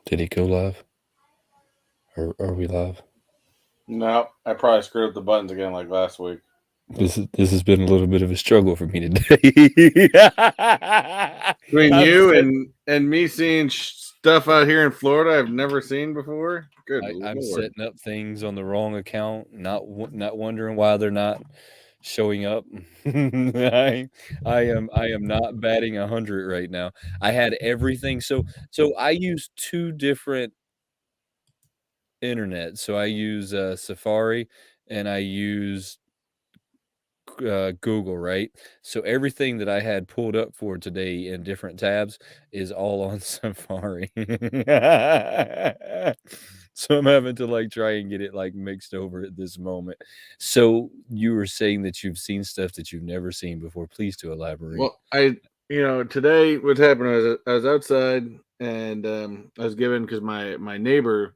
Did it go live? Or are we live? No, I probably screwed up the buttons again like last week. This has been a little bit of a struggle for me today. Between I'm you set, and me seeing stuff out here in Florida I've never seen before. Good I'm lord! setting up things on the wrong account, not wondering why they're not showing up. I am not batting 100 right now. I had everything. So I use two different internet. So I use Safari and I use Google, right? So everything that I had pulled up for today in different tabs is all on Safari. So I'm having to like try and get it like mixed over at this moment. So you were saying that you've seen stuff that you've never seen before. Please to elaborate. Well, today what happened was I was outside and I was given because my neighbor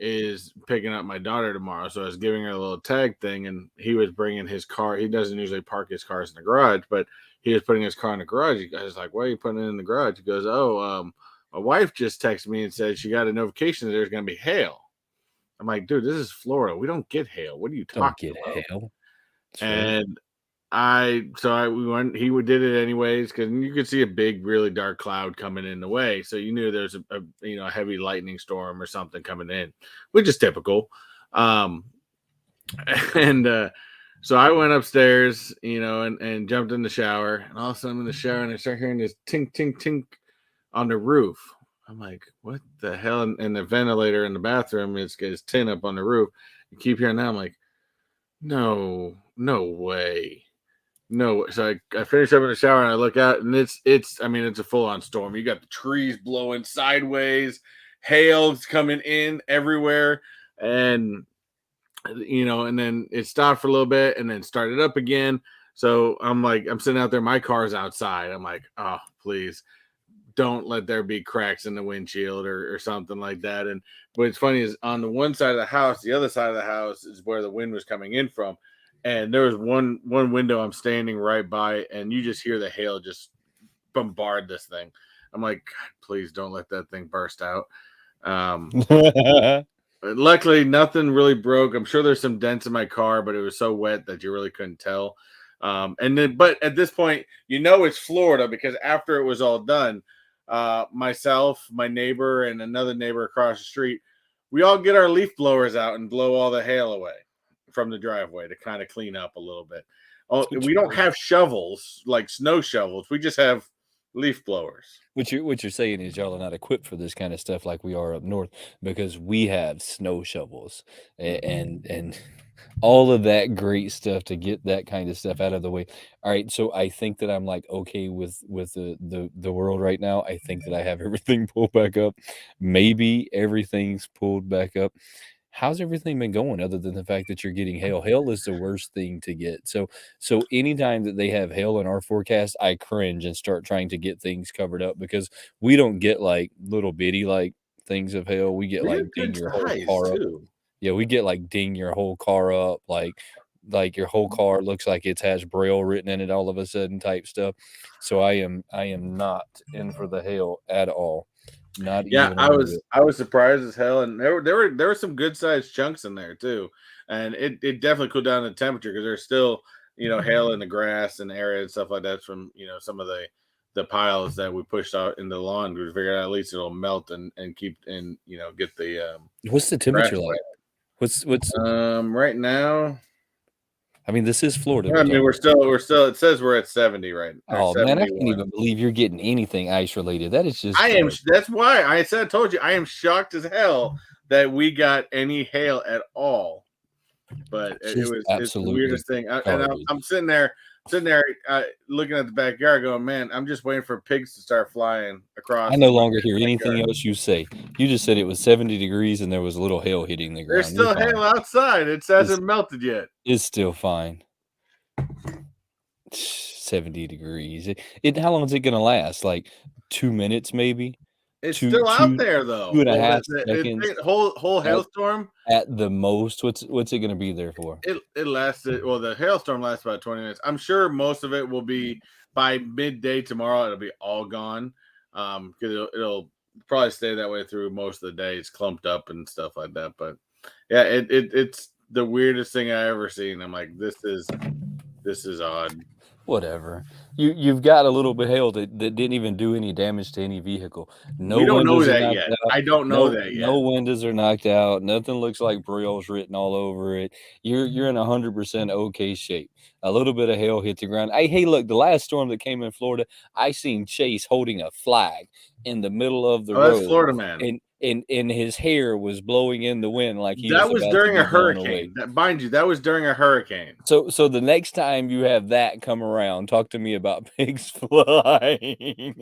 is picking up my daughter tomorrow, so I was giving her a little tag thing, and he was bringing his car. He doesn't usually park his cars in the garage, but he was putting his car in the garage. I was like, "Why are you putting it in the garage?" He goes, "Oh, my wife just texted me and said she got a notification that there's going to be hail." I'm like, "Dude, this is Florida. We don't get hail. What are you Don't talking get about?" hell. That's right. And we went. He did it anyways because you could see a big, really dark cloud coming in the way, so you knew there's a heavy lightning storm or something coming in, which is typical. Um, and so I went upstairs, and jumped in the shower, and all of a sudden I'm in the shower and I start hearing this tink, tink, tink on the roof. I'm like, what the hell? And the ventilator in the bathroom is tin up on the roof. You keep hearing that. I'm like, no way. No, so I finish up in the shower and I look out and it's a full on storm. You got the trees blowing sideways, hail's coming in everywhere, and and then it stopped for a little bit and then started up again. So I'm sitting out there, my car's outside. I'm like, oh please don't let there be cracks in the windshield or something like that. And what's funny is on the one side of the house, the other side of the house is where the wind was coming in from. And there was one window I'm standing right by, and you just hear the hail just bombard this thing. I'm like, God, please don't let that thing burst out. Um, Luckily, nothing really broke. I'm sure there's some dents in my car, but it was so wet that you really couldn't tell. But at this point, it's Florida because after it was all done, myself, my neighbor, and another neighbor across the street, we all get our leaf blowers out and blow all the hail away from the driveway to kind of clean up a little bit. Oh, what we you don't have shovels like snow shovels. We just have leaf blowers. what you're saying is y'all are not equipped for this kind of stuff like we are up north because we have snow shovels and all of that great stuff to get that kind of stuff out of the way. All right, so I think that I'm like okay with the world right now. I think that I have everything pulled back up. Maybe everything's pulled back up. How's everything been going other than the fact that you're getting hail? Hail is the worst thing to get. So anytime that they have hail in our forecast, I cringe and start trying to get things covered up because we don't get like little bitty like things of hail. We get We like have ding good your whole size car up. too. Yeah, we get like ding your whole car up, like your whole car looks like it has braille written in it all of a sudden type stuff. So I am not in for the hail at all. Not Yeah, even a I little was bit. I was surprised as hell, and there were some good sized chunks in there too, and it definitely cooled down the temperature because there's still hail in the grass and area and stuff like that from some of the piles that we pushed out in the lawn. We figured out at least it'll melt and keep and get the What's the grass temperature like? wet. What's Right now, I mean, this is Florida I we're mean talking we're still it says we're at 70 right or Oh, man, I can't 71. even believe you're getting anything ice related. That is just I am. garbage. That's why I told you I am shocked as hell that we got any hail at all. But Just it's the absolutely weirdest thing. garbage. I'm sitting there looking at the backyard, going, man, I'm just waiting for pigs to start flying I across no my longer hear anything backyard. else you say. You just said it was 70 degrees and there was a little hail hitting the There's ground. You're still fine. hail outside. It It's hasn't melted yet. it's still fine. 70 degrees. How long is it gonna last? Like 2 minutes maybe? It's Two still out two there two though. and a Well, half the seconds whole at hailstorm at the most. What's it gonna be there for? it lasted. Well, the hailstorm lasted about 20 minutes. I'm sure most of it will be by midday tomorrow, it'll be all gone. Because it'll probably stay that way through most of the day. It's clumped up and stuff like that. But yeah, it's the weirdest thing I ever seen. I'm like, this is odd. Whatever. You've got a little bit of hail that didn't even do any damage to any vehicle. We No don't know windows are that knocked yet. out. I don't know No that yet. no windows are knocked out. Nothing looks like Braille's written all over it. You're in 100% okay shape. A little bit of hail hit the ground. Hey, look, the last storm that came in Florida, I seen Chase holding a flag in the middle of the Oh, that's road, Florida man. and his hair was blowing in the wind like he That was was about to during a be blown away. hurricane. That mind you, that was during a hurricane. So the next time you have that come around, talk to me about pigs flying.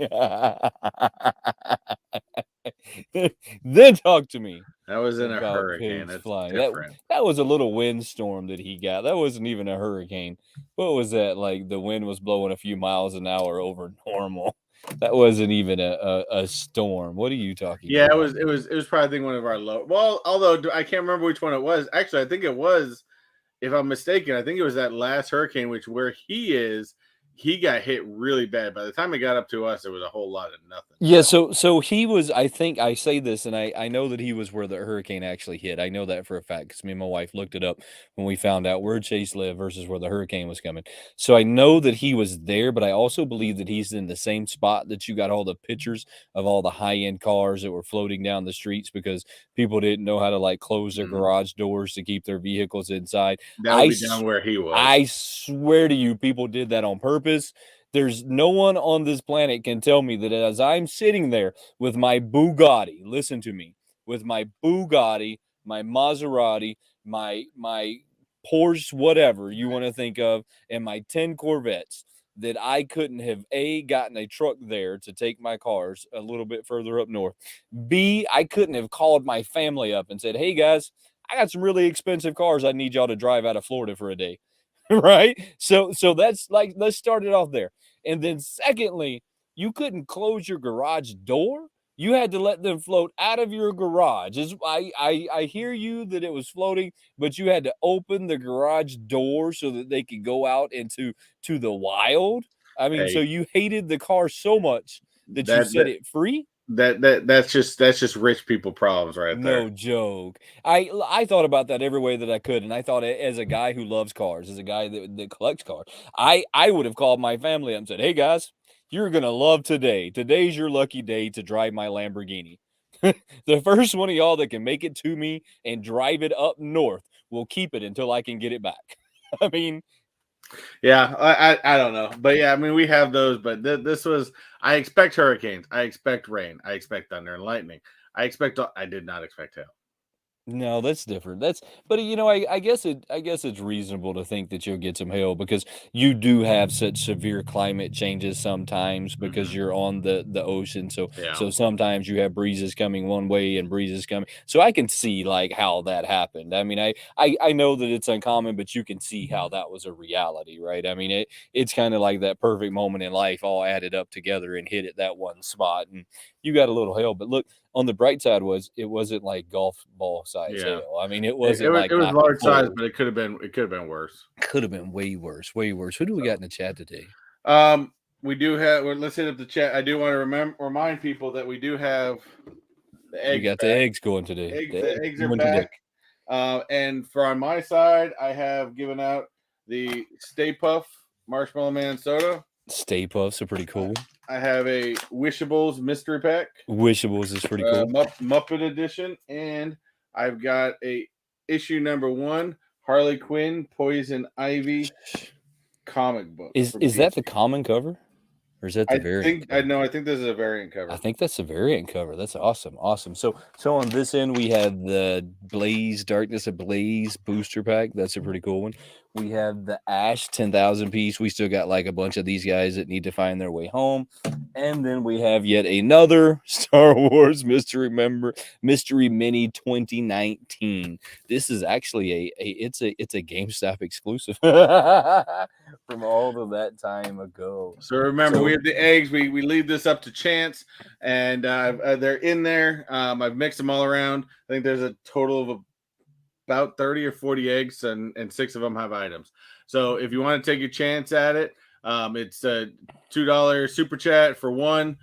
Then talk to me That was in a about hurricane. pigs That's flying. different. That was a little windstorm that he got. That wasn't even a hurricane. What was that? Like the wind was blowing a few miles an hour over normal. That wasn't even a storm. What are you talking Yeah, it about? was it was it was probably I think one of our low. Well, although I can't remember which one it was. Actually, I think it was, if I'm mistaken, I think it was that last hurricane, which where he is, he got hit really bad. By the time it got up to us, it was a whole lot of nothing. Yeah, so he was, I think I say this, and I know that he was where the hurricane actually hit. I know that for a fact because me and my wife looked it up when we found out where Chase lived versus where the hurricane was coming. So I know that he was there, but I also believe that he's in the same spot that you got all the pictures of all the high-end cars that were floating down the streets because people didn't know how to like close their Mhm. garage doors to keep their vehicles inside. That would I be down where he was. I swear to you, people did that on purpose. There's no one on this planet can tell me that as I'm sitting there with my Bugatti, listen to me, with my Bugatti, my Maserati, my Porsche, whatever you want to think of, and my 10 Corvettes, that I couldn't have A, gotten a truck there to take my cars a little bit further up north. B, I couldn't have called my family up and said, hey guys, I got some really expensive cars I need y'all to drive out of Florida for a day. Right? So that's like, let's start it off there. And then secondly, you couldn't close your garage door. You had to let them float out of your garage. I hear you that it was floating, but you had to open the garage door so that they could go out to the wild. I mean, so Hey, you hated the car so much that you that set that it free? that's just rich people problems right there. No joke. I thought about that every way that I could, and I thought as a guy who loves cars, as a guy that collects cars, I would have called my family up and said, "Hey guys, you're gonna love today. Today's your lucky day to drive my Lamborghini. The first one of y'all that can make it to me and drive it up north will keep it until I can get it back." I mean, Yeah, I don't know, but yeah, I mean we have those, but this was, I expect hurricanes, I expect rain, I expect thunder and lightning, I did not expect hail. no, that's different. But I guess it's reasonable to think that you'll get some hail because you do have such severe climate changes sometimes because Hmm. you're on the ocean. Yeah, So sometimes you have breezes coming one way and breezes coming. So I can see like how that happened. I mean, I know that it's uncommon, but you can see how that was a reality, right? I mean, it's kind of like that perfect moment in life all added up together and hit at that one spot, and you got a little hail. But look, on the bright side was it wasn't like golf ball size yeah, hail. I mean, it it wasn't was like it was knocking large size, full. but it could have been worse. Could have been way worse, way worse. Who do we got in the chat today? We do have. Well, let's hit up the chat. I do want to remind people that we do have the We eggs got the back. eggs going today. Eggs, The the eggs eggs are going today. back. And for on my side, I have given out the Stay Puff Marshmallow Man soda. Stay Puffs are pretty cool. I have a Wishables mystery pack, Wishables is pretty cool. Muppet edition, and I've got a issue number 1 Harley Quinn Poison Ivy comic book from Is that the DC. common cover? Or is that the I variant think I cover? know. I think this is a variant I cover. think that's the variant cover. That's awesome. Awesome. So on this end we have the Blaze Darkness Ablaze booster pack. That's a pretty cool one. We have the Ash 10,000 piece. We still got like a bunch of these guys that need to find their way home. And then we have yet another Star Wars Mystery Mini 2019. This is actually it's a GameStop exclusive from all of that time ago. So remember, we So have the eggs. We leave this up to chance, and they're in there. I've mixed them all around. I think there's a total of about 30 or 40 eggs, and 6 of them have items. So if you want to take your chance at it, It's a $2 super chat for one,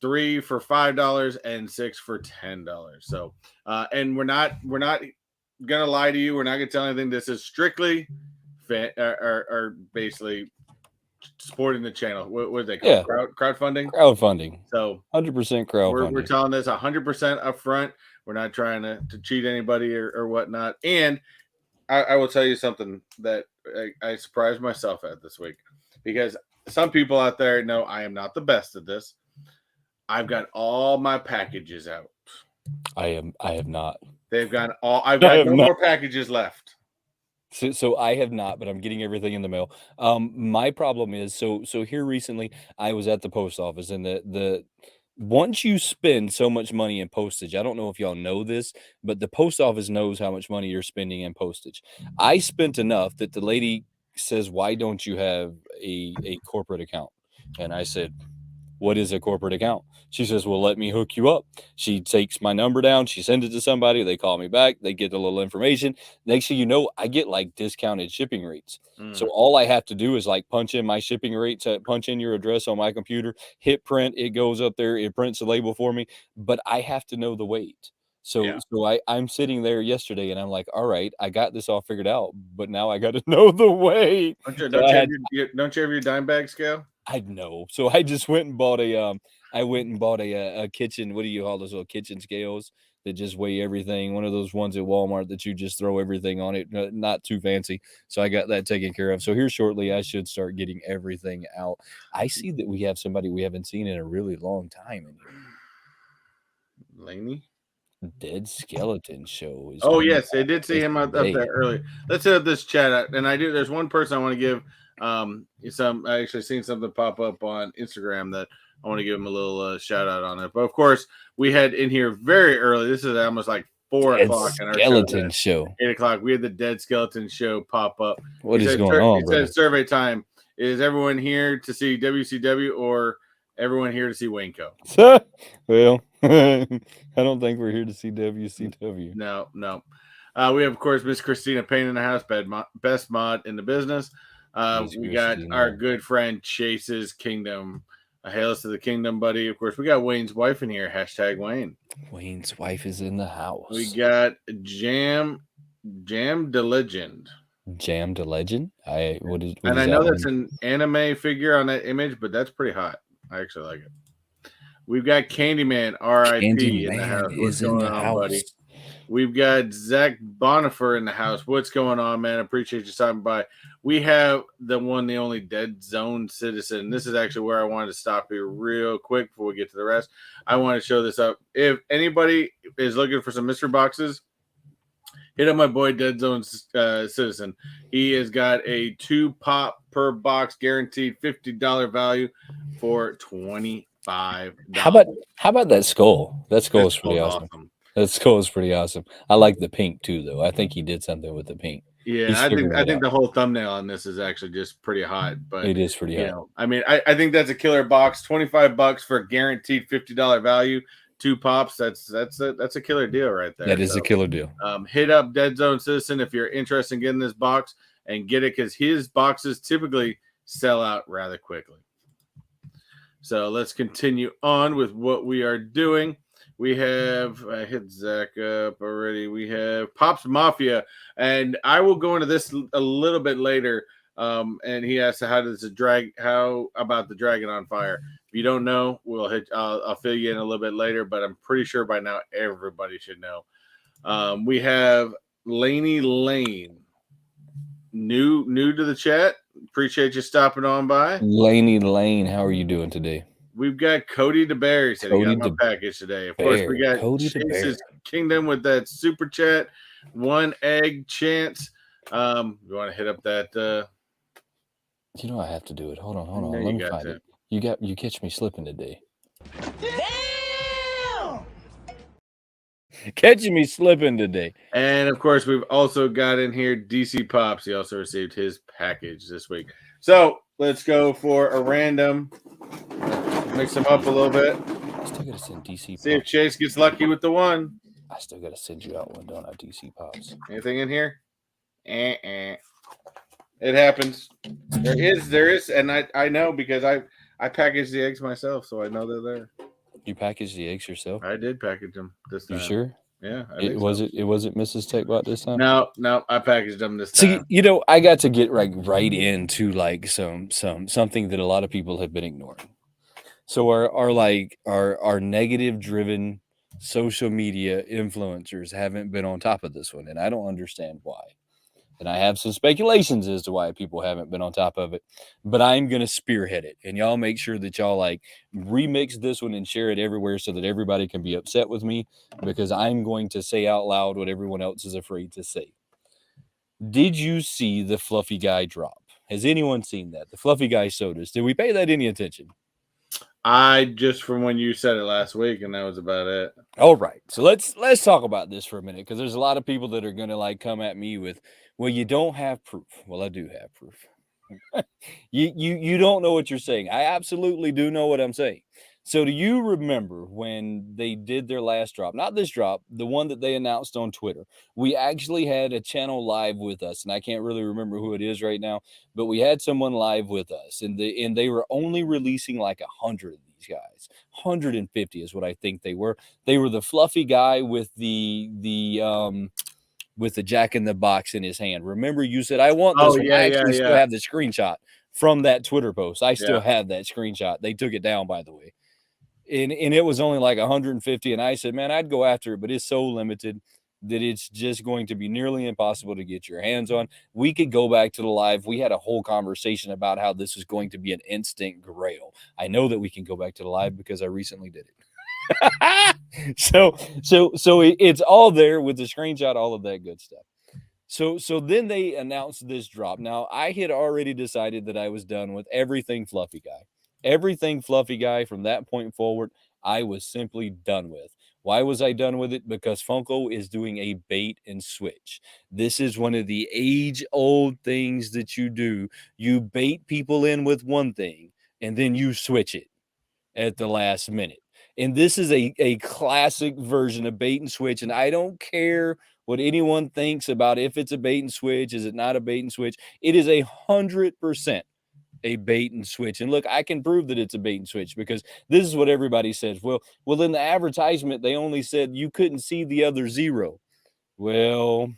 3 for $5, and 6 for $10. So, and we're not gonna lie to you. We're not gonna tell anything. This is strictly or basically supporting the channel. What do they call Yeah, it? Crowdfunding. crowdfunding, So 100% we're crowdfunding. telling this 100% upfront. We're not trying to cheat anybody or whatnot. And I will tell you something that I surprised myself at this week, because some people out there know I am not the best at this. I've got all my packages out. I have not. They've got all. I've I got have no not. more packages left. So I have not, but I'm getting everything in the mail. My problem is so here recently I was at the post office and the once you spend so much money in postage, I don't know if y'all know this, but the post office knows how much money you're spending in postage. I spent enough that the lady says, "Why don't you have a corporate account?" And I said, "What is a corporate account?" She says, "Well, let me hook you up." She takes my number down, she sends it to somebody, they call me back, they get a little information. Next thing you know, I get like discounted shipping rates. So Mm, all I have to do is like punch in my shipping rates, punch in your address on my computer, hit print, it goes up there, it prints the label for me, but I have to know the weight. So yeah. I'm sitting there yesterday and I'm like, all right, I got this all figured out, but now I got to know the weight. Don't you, So don't you have don't you have your dime bag scale? I know. So I just went and bought I went and bought a kitchen, what do you call those little kitchen scales that just weigh everything? One of those ones at Walmart that you just throw everything on it, not too fancy. So I got that taken care of. So here shortly, I should start getting everything out. I see that we have somebody we haven't seen in a really long time in here. Laney. Dead Skeleton Show is Oh on yes, I did see him up today. there earlier. Let's hit up this chat out. And I do. There's one person I want to give some. I actually seen something pop up on Instagram that I want to give him a little shout out on it. But of course, we had in here very early. This is almost like 4 o'clock, and our show's Skeleton at Show. 8 o'clock. We had the Dead Skeleton Show pop up. What is going on, It brother? says survey time. Is everyone here to see WCW or everyone here to see Waco? Well, I don't think we're here to see WCW. No, no. We have, of course, Miss Christina Payne in the house, best mod in the business. Miss We got our Christina. good friend Chase's Kingdom. Hail to the Kingdom, buddy. Of course, we got Wayne's wife in here. Hashtag Wayne. Wayne's wife is in the We house. got Jam the Legend. Jam to Legend. What And is I that know that's one? an anime figure on that image, but that's pretty hot. I actually like it. We've got Candyman, RIP, in the Candyman house. What's is in going the on, buddy? house. We've got Zach Bonifer in the house. What's going on, man? Appreciate you stopping by. We have the one, the only Dead Zone Citizen. This is actually where I wanted to stop here real quick before we get to the rest. I want to show this up. If anybody is looking for some mystery boxes, hit up my boy Dead Zone Citizen. He has got a 2 pop per box, guaranteed $50 value for $25. How about that skull? That skull This is pretty skull's awesome. awesome. That skull is pretty awesome. I like the pink too, though. I think he did something with the pink. He's Yeah, figuring I it think out. the whole thumbnail on this is actually just pretty hot. But It is pretty hot. I mean, I think that's a killer box. $25 for a guaranteed $50 value. 2 pops. That's a killer deal right there. That is a So killer deal. hit up Dead Zone Citizen if you're interested in getting this box and get it, because his boxes typically sell out rather quickly. So let's continue on with what we are doing. We have I hit Zach up already. We have Pops Mafia, and I will go into this a little bit later. And he asked, how about the Dragon on Fire? If you don't know, I'll fill you in a little bit later, but I'm pretty sure by now everybody should know. We have Laney Lane, new to the chat. Appreciate you stopping on by. Laney Lane, how are you doing today? We've got Cody DeBerry said he Cody got my package today. Of course, we DeBear. got Cody DeBear. Chase's Kingdom with that super chat, 1 egg chance. You want to hit up that? You know I have to do it. Hold on. No, Let you me got find to. it. You catch me slipping today. Damn! Catching me slipping today. And of course, we've also got in here DC Pops. He also received his package this week. So let's go for a random. Mix them up a little bit. I still gotta send DC See if Pops. Chase gets lucky with the one. I still gotta send you out one, don't I? DC Pops. Anything in here? It happens. There is, and I know because I packaged the eggs myself, so I know they're there. You package the eggs yourself? I did package them this You time. sure? Yeah, I It think so. was it wasn't Mrs. Techbot this time? No, no, I packaged them this See, time. I got to get right into like something that a lot of people have been ignoring. So our negative driven social media influencers haven't been on top of this one, and I don't understand why. And I have some speculations as to why people haven't been on top of it, but I'm gonna spearhead it, and y'all make sure that y'all like remix this one and share it everywhere so that everybody can be upset with me because I'm going to say out loud what everyone else is afraid to say. Did you see the fluffy guy drop? Has anyone seen that? The fluffy guy sodas. Did we pay that any attention? I just from when you said it last week, and that was about it. All right. So let's talk about this for a minute because there's a lot of people that are gonna like come at me with, well, you don't have proof. Well, I do have proof. You don't know what you're saying. I absolutely do know what I'm saying. So do you remember when they did their last drop? Not this drop, the one that they announced on Twitter. We actually had a channel live with us, and I can't really remember who it is right now, but we had someone live with us, and they were only releasing like 100 of these guys. 150 is what I think they were. They were the fluffy guy with the Jack in the Box in his hand. Remember, you said, I want Oh this one. yeah, I yeah, actually still yeah, have the screenshot from that Twitter post. I still yeah. have that screenshot. They took it down, by the way. And it was only like 150. And I said, man, I'd go after it, but it's so limited that it's just going to be nearly impossible to get your hands on. We could go back to the live. We had a whole conversation about how this is going to be an instant grail. I know that we can go back to the live because I recently did it. So it's all there with the screenshot, all of that good stuff. So then they announced this drop. Now I had already decided that I was done with everything fluffy guy. Everything fluffy guy from that point forward, I was simply done with. Why was I done with it? Because Funko is doing a bait and switch. This is one of the age old things that you do. You bait people in with one thing and then you switch it at the last minute. And this is a classic version of bait and switch. And I don't care what anyone thinks about if it's a bait and switch, is it not a bait and switch? It is 100% a bait and switch. And look, I can prove that it's a bait and switch because this is what everybody says. Well, in the advertisement, they only said you couldn't see the other zero. Well,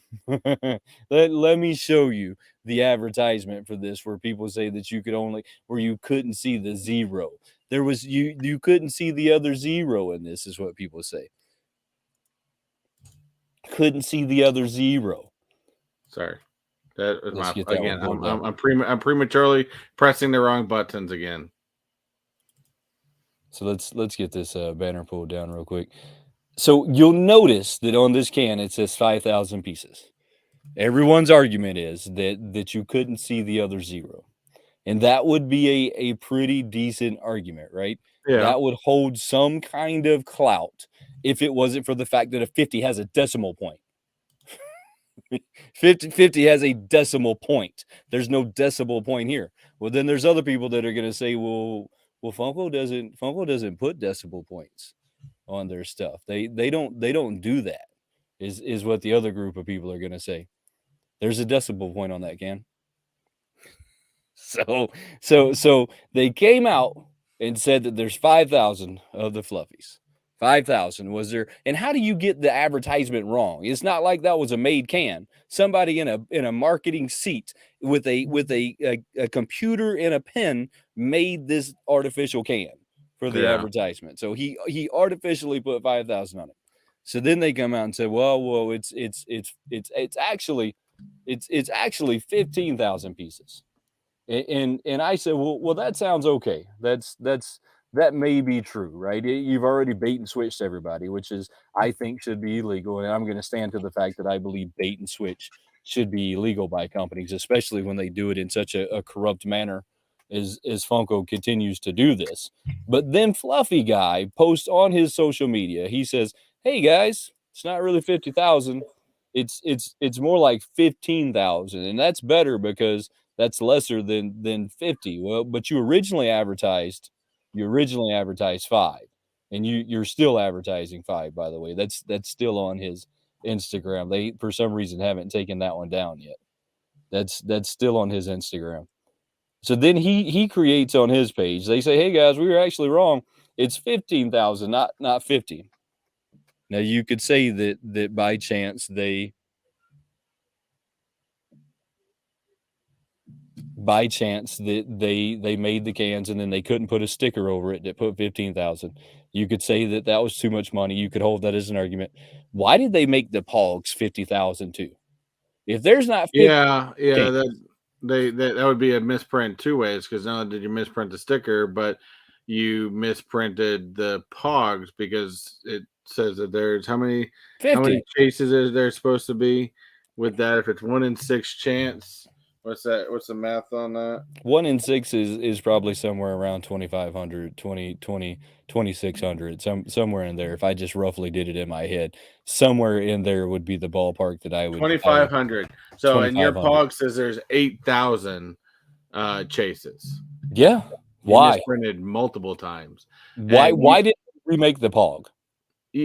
let me show you the advertisement for this where people say that where you couldn't see the zero. There was you couldn't see the other zero in this is what people say. Couldn't see the other zero. Sorry, that is Let's my get that one again. I'm pulled up. I'm, I'm, I'm prematurely pressing the wrong buttons again. So let's get this banner pulled down real quick. So you'll notice that on this can it says 5,000 pieces. Everyone's argument is that you couldn't see the other zero. And that would be a pretty decent argument, right? Yeah, That would hold some kind of clout if it wasn't for the fact that a 50 has a decimal point. 50 has a decimal point. There's no decimal point here. Well, then there's other people that are going to say, well, Funko doesn't put decimal points on their stuff. They don't do that. Is what the other group of people are going to say. There's a decimal point on that can. So they came out and said that there's 5,000 of the fluffies. 5,000 was there. And how do you get the advertisement wrong? It's not like that was a made can. Somebody in a marketing seat with a computer and a pen made this artificial can for the yeah. advertisement. So he artificially put 5,000 on it. So then they come out and say, well, it's actually 15,000 pieces. And I said, well, that sounds okay. That may be true, right? You've already bait and switched everybody, which is I think should be illegal, and I'm going to stand to the fact that I believe bait and switch should be illegal by companies, especially when they do it in such a corrupt manner as Funko continues to do this. But then Fluffy Guy posts on his social media, he says, "Hey guys, it's not really 50,000. It's more like 15,000, and that's better because." That's lesser than 50. Well, but you originally advertised 5. And you're still advertising 5, by the way. That's still on his Instagram. They for some reason haven't taken that one down yet. That's still on his Instagram. So then he creates on his page. They say, "Hey guys, we were actually wrong. It's 15,000, not 50." Now you could say that by chance they made the cans and then they couldn't put a sticker over it that put 15,000. You could say that that was too much money. You could hold that as an argument. Why did they make the Pogs 50,000 too? If there's not 50 Yeah, yeah, cans, that would be a misprint two ways because not only did you misprint the sticker, but you misprinted the pogs because it says that there's how many 50. chases is there supposed to be with that? If it's 1 in 6 chance, what's that? What's the math on that? 1 in 6 is probably somewhere around 2,500, 2,600, somewhere in there. If I just roughly did it in my head, somewhere in there would be the ballpark that I would 2,500. So, and your 2,500. pog says there's 8,000 chases. Yeah. You Why? misprinted multiple times, Why and you why did they remake the Pog?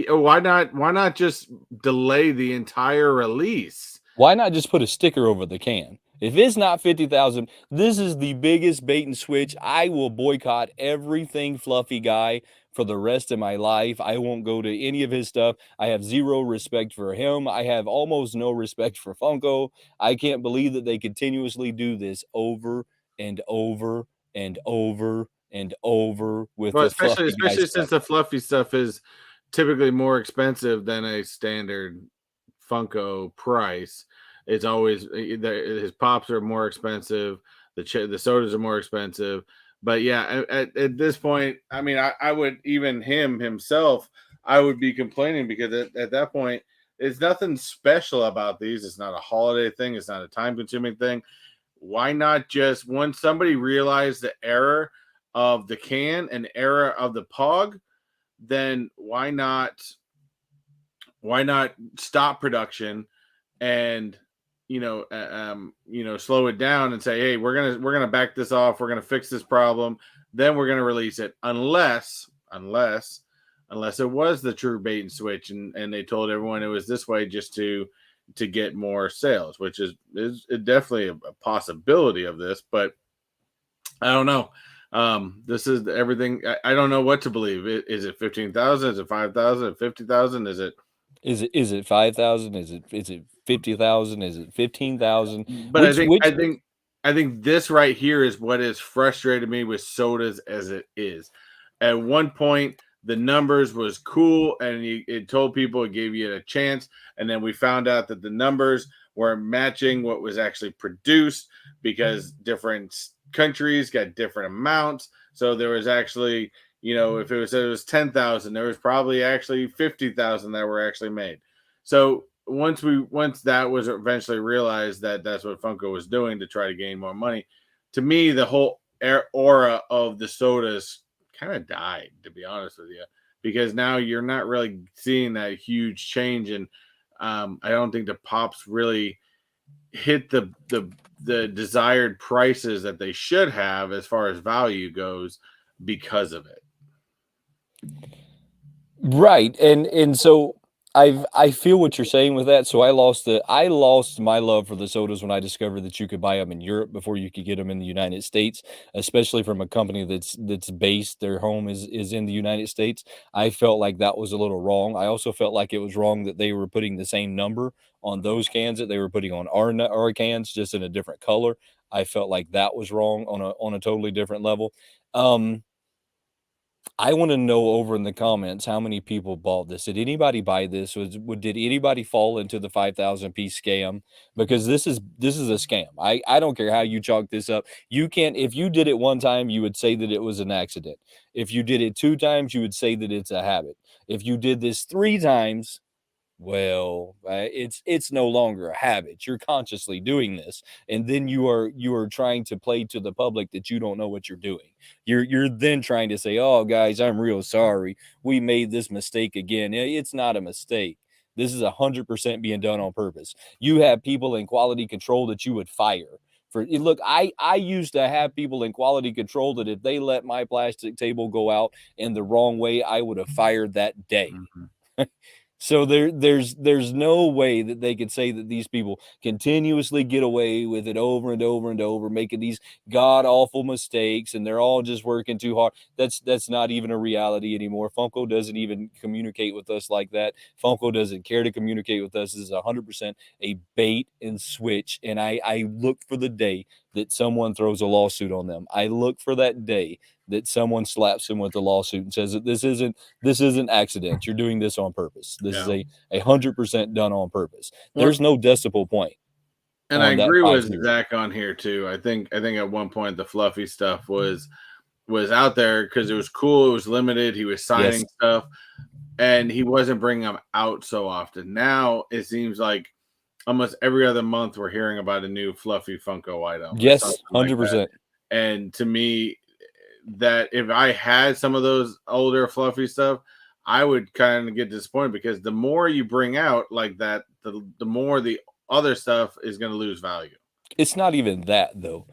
why not just delay the entire release? Why not just put a sticker over the can? If it's not 50,000, this is the biggest bait and switch. I will boycott everything Fluffy Guy for the rest of my life. I won't go to any of his stuff. I have zero respect for him. I have almost no respect for Funko. I can't believe that they continuously do this over and over and over and over with Well, the Fluffy Guy especially stuff. since the fluffy stuff is typically more expensive than a standard Funko price. It's always his pops are more expensive. The sodas are more expensive. But yeah, at this point, I mean, I would even him himself, I would be complaining because at that point, it's nothing special about these. It's not a holiday thing. It's not a time consuming thing. Why not just once somebody realized the error of the can and error of the pog, then why not stop production and slow it down and say, hey, we're gonna back this off, we're gonna fix this problem, then we're gonna release it unless it was the true bait and switch and they told everyone it was this way just to get more sales, which is definitely a possibility of this, but I don't know. This is everything. I don't know what to believe. Is it 15,000? Is it 5,000? 50,000? Is it? Is it 5,000? Is it 50,000? Is it 15,000? But Which I think this right here is what has frustrated me with sodas as it is. At one point, the numbers was cool, and it told people, it gave you a chance, and then we found out that the numbers were matching what was actually produced because different countries got different amounts. So there was actually, if it was 10,000, there was probably actually 50,000 that were actually made. So once that was eventually realized that that's what Funko was doing to try to gain more money, to me the whole aura of the sodas kind of died, to be honest with you, because now you're not really seeing that huge change, and I don't think the pops really hit the desired prices that they should have as far as value goes because of it. Right, and so I feel what you're saying with that. So I lost my love for the sodas when I discovered that you could buy them in Europe before you could get them in the United States, especially from a company that's based their home is in the United States. I felt like that was a little wrong. I also felt like it was wrong that they were putting the same number on those cans that they were putting on our cans, just in a different color. I felt like that was wrong on a totally different level. Um, I want to know over in the comments how many people bought this. Did anybody buy this? Did anybody fall into the 5,000 piece scam? Because this is a scam. I don't care how you chalk this up. You can't, if you did it one time, you would say that it was an accident. If you did it two times, you would say that it's a habit. If you did this three times, well, it's no longer a habit. You're consciously doing this, and then you are trying to play to the public that you don't know what you're doing. You're then trying to say, "Oh, guys, I'm real sorry. We made this mistake again." It's not a mistake. This is 100% being done on purpose. You have people in quality control that you would fire for. Look, I used to have people in quality control that if they let my plastic table go out in the wrong way, I would have fired that day. Mhm. So there's no way that they could say that these people continuously get away with it over and over and over, making these god awful mistakes, and they're all just working too hard. That's not even a reality anymore. Funko doesn't even communicate with us like that. Funko doesn't care to communicate with us. This is 100% a bait and switch, and I look for the day that someone throws a lawsuit on them. I look for that day that someone slaps them with a lawsuit and says that this isn't accident. You're doing this on purpose. This is Yeah. a 100% done on purpose. Well, There's no decimal point and I on that agree five with zero. Zach on here too. I think at one point the fluffy stuff was out there because it was cool. It was limited. He was Yes. signing stuff, and he wasn't bringing them out so often. Now it seems like almost every other month we're hearing about a new fluffy Funko item or Yes, something like that. 100%. And to me, that if I had some of those older fluffy stuff, I would kind of get disappointed because the more you bring out like that, the more the other stuff is going to lose value. It's not even that though.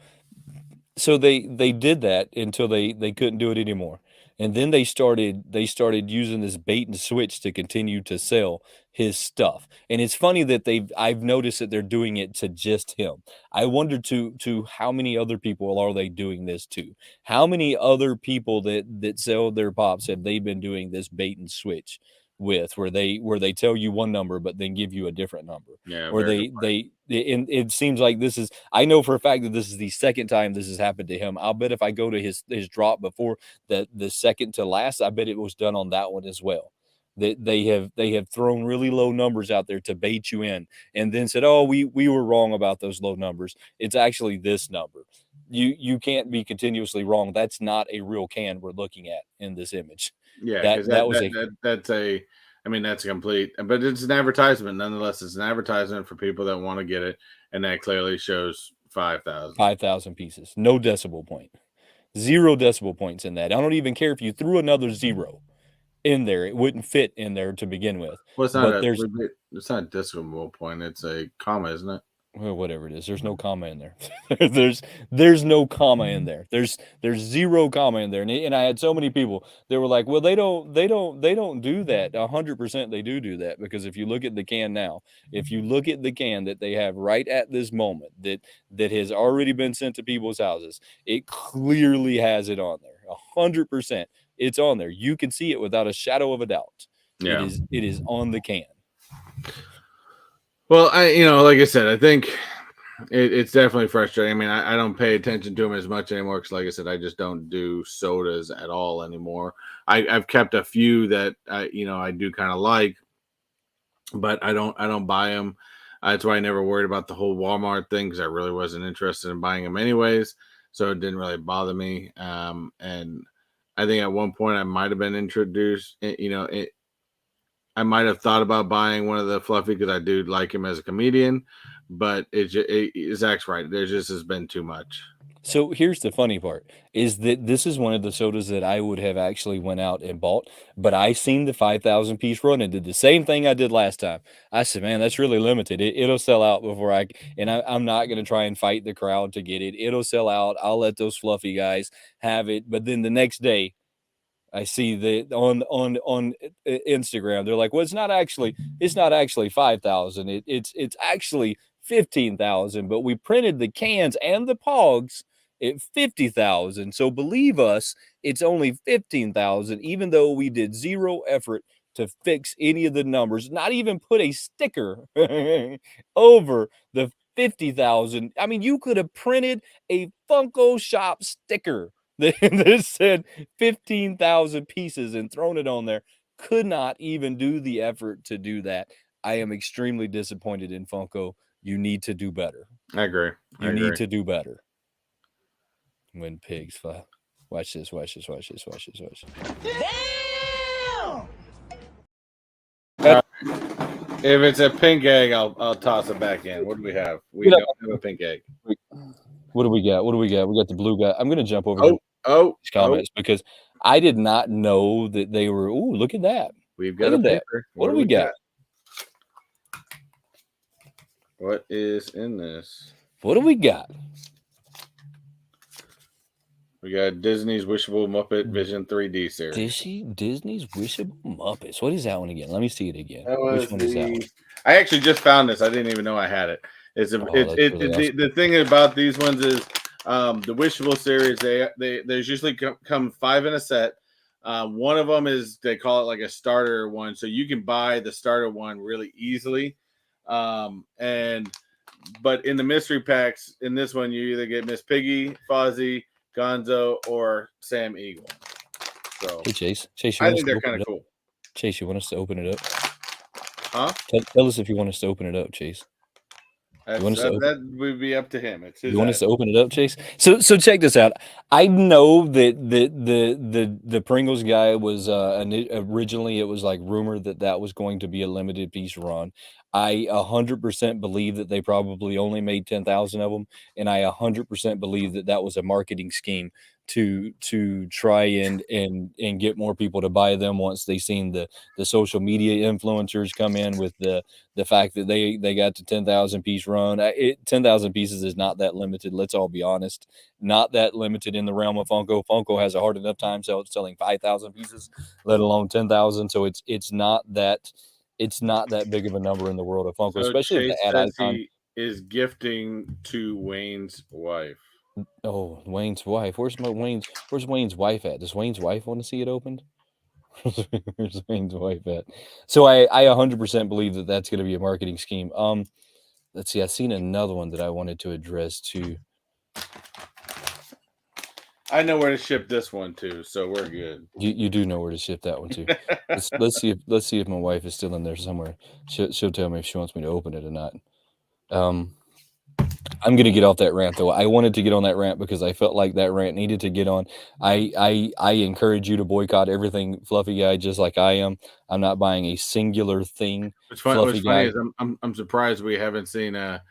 So they did that until they couldn't do it anymore. And then they started using this bait and switch to continue to sell his stuff. And it's funny that I've noticed that they're doing it to just him. I wonder to how many other people are they doing this to? How many other people that sell their pops have they been doing this bait and switch with, where they tell you one number but then give you a different number? Yeah, Or very good. and it seems like this is, I know for a fact that this is the second time this has happened to him. I'll bet if I go to his drop before the second to last, I bet it was done on that one as well. That they have thrown really low numbers out there to bait you in, and then said, "Oh, we were wrong about those low numbers. It's actually this number." You can't be continuously wrong. That's not a real can we're looking at in this image. Yeah, That because that was a that's a, I mean, that's a complete, but it's an advertisement nonetheless. It's an advertisement for people that want to get it, and that clearly shows 5,000. 5,000 pieces. No decimal point. 0 decimal points in that. I don't even care if you threw another 0 in there. It wouldn't fit in there to begin with. Well, it's not But a there's it's not a decimal point. It's a comma, isn't it? well, whatever it is, there's no comma in there. There's no comma in there. There's 0 comma in there. And I had so many people that were like, "Well, they don't do that." 100% they do that, because if you look at the can now, if you look at the can that they have right at this moment that has already been sent to people's houses, it clearly has it on there. 100% it's on there. You can see it without a shadow of a doubt. It Yeah. is it is on the can. Well, like I said, I think it's definitely frustrating. I mean, I don't pay attention to them as much anymore because, like I said, I just don't do sodas at all anymore. I've kept a few that I do kind of like, but I don't buy them. That's why I never worried about the whole Walmart thing because I really wasn't interested in buying them anyways. So it didn't really bother me. And I think at one point I might have been introduced. I might have thought about buying one of the fluffy because I do like him as a comedian, but Zach's right. There just has been too much. So here's the funny part, is that this is one of the sodas that I would have actually went out and bought, but I seen the 5,000 piece run and did the same thing I did last time. I said, man, that's really limited. It'll sell out before I'm not going to try and fight the crowd to get it. It'll sell out. I'll let those fluffy guys have it. But then the next day, I see the on Instagram. They're like, well, it's not actually 5,000. It's actually 15,000. But we printed the cans and the pogs at 50,000. So believe us, it's only 15,000. Even though we did 0 effort to fix any of the numbers, not even put a sticker over the 50,000. I mean, you could have printed a Funko Shop sticker that said 15,000 pieces and thrown it on there. Could not even do the effort to do that. I am extremely disappointed in Funko. You need to do better. I agree. I You need agree. to do better. When pigs fly. Watch this, watch this, watch this, watch this, watch this. Uh, if it's a pink egg, I'll toss it back in. What do we have? We don't have a pink egg. What do we got? What do we got? We got the blue guy. I'm going to jump over here Oh, these comments because I did not know that they were. Ooh, look at that. we've got Look a at that. paper. What do we got? What is in this? What do we got? We got Disney's Wishable Muppet Vision 3D series. Disney's Wishable Muppets. What is that one again? Let me see it again. That Which was one is that the. one? I actually just found this. I didn't even know I had it. It's a. Oh, that's really The, awesome. the thing about these ones is, the Wishable series. They there's usually come five in a set. One of them is they call it like a starter one, so you can buy the starter one really easily. And but in the mystery packs, in this one, you either get Miss Piggy, Fozzie, Gonzo, or Sam Eagle. So Hey, Chase. Chase, you I want us think to they're open kind it of up? cool, Chase, you want us to open it up? huh? Tell us if you want us to open it up, Chase. You That's want us to open that would be up to him. It's You his want us item. to open it up, Chase? So check this out. I know that the Pringles guy was originally it was like rumored that that was going to be a limited piece run. I 100% believe that they probably only made 10,000 of them, and I 100% believe that that was a marketing scheme to try and get more people to buy them once they seen the social media influencers come in with the fact that they got to 10,000 piece run. 10,000 pieces is not that limited. Let's all be honest. Not that limited in the realm of Funko. Funko has a hard enough time selling 5,000 pieces, let alone 10,000. So it's not that big of a number in the world of Funko, So especially if the Chase ad says icon. he is gifting to Wayne's wife. Oh, Wayne's wife. Where's Wayne's wife at? Does Wayne's wife want to see it opened? Where's Wayne's wife at? So I 100% believe that that's going to be a marketing scheme. Let's see. I've seen another one that I wanted to address too. I know where to ship this one to, so we're good. You do know where to ship that one to. Let's see if my wife is still in there somewhere. She'll tell me if she wants me to open it or not. Um, I'm gonna get off that rant though. I wanted to get on that rant because I felt like that rant needed to get on. I encourage you to boycott everything Fluffy Guy, just like I am. I'm not buying a singular thing What's Fluffy funny Guy. is I'm surprised we haven't seen a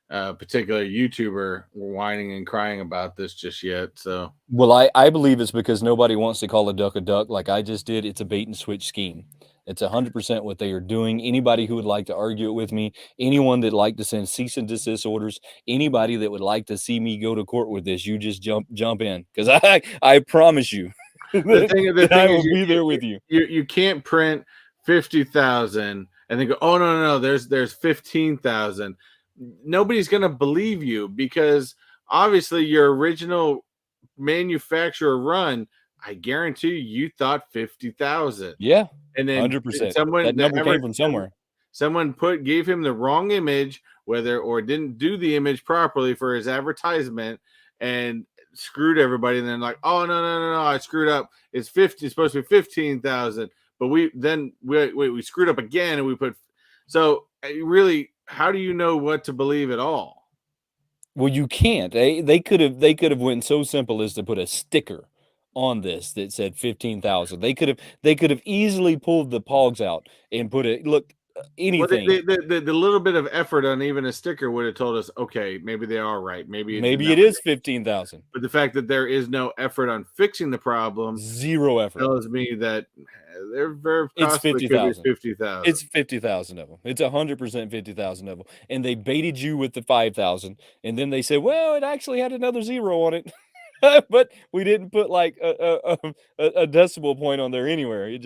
particular YouTuber whining and crying about this just yet. So Well, I believe it's because nobody wants to call a duck like I just did. It's a bait and switch scheme. It's 100% what they are doing. Anybody who would like to argue it with me, anyone that like to send cease and desist orders, anybody that would like to see me go to court with this, you just jump in because I promise you the that I thing is will be there with you. you can't print 50,000 and then go, oh no, there's 15,000. Nobody's gonna believe you because obviously your original manufacturer run, I guarantee you thought 50,000. Yeah, And then 100%. That someone that number ever came from somewhere. someone gave him the wrong image, whether or didn't do the image properly for his advertisement and screwed everybody. And then like, oh no, I screwed up. It's 50, it's supposed to be 15,000. But we screwed up again and we put so really, how do you know what to believe at all? Well, you can't. They could have went so simple as to put a sticker on this that said 15,000. They could have easily pulled the pogs out and put it look Well, anything. the little bit of effort on even a sticker would have told us, okay, maybe they are right. Maybe the Maybe it number, is 15,000. but the fact that there is no effort on fixing the problem Zero effort. tells me that there very It's possibly could be 50,000. 50,000. It's 50,000 of them. It's 100% 50,000 of them. And they baited you with the 5,000 and then they said, "Well, it actually had another zero on it." But we didn't put like a decimal point on there anywhere. It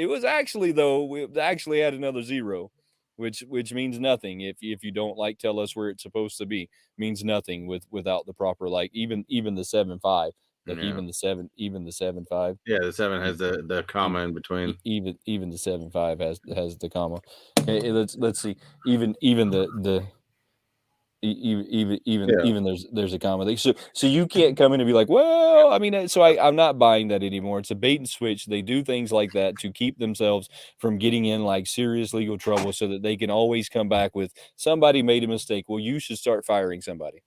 was actually though we actually had another zero, which means nothing if you don't like tell us where it's supposed to be. Means nothing without the proper like even the 7.5 like Yeah, even the 7.5 yeah. The seven has the e- comma in between. even the 7.5 has the comma. Let's see. Even the Yeah, even there's a comma. So you can't come in and be like, well, I mean, I'm not buying that anymore. It's a bait and switch. They do things like that to keep themselves from getting in like serious legal trouble, so that they can always come back with somebody made a mistake. Well, you should start firing somebody.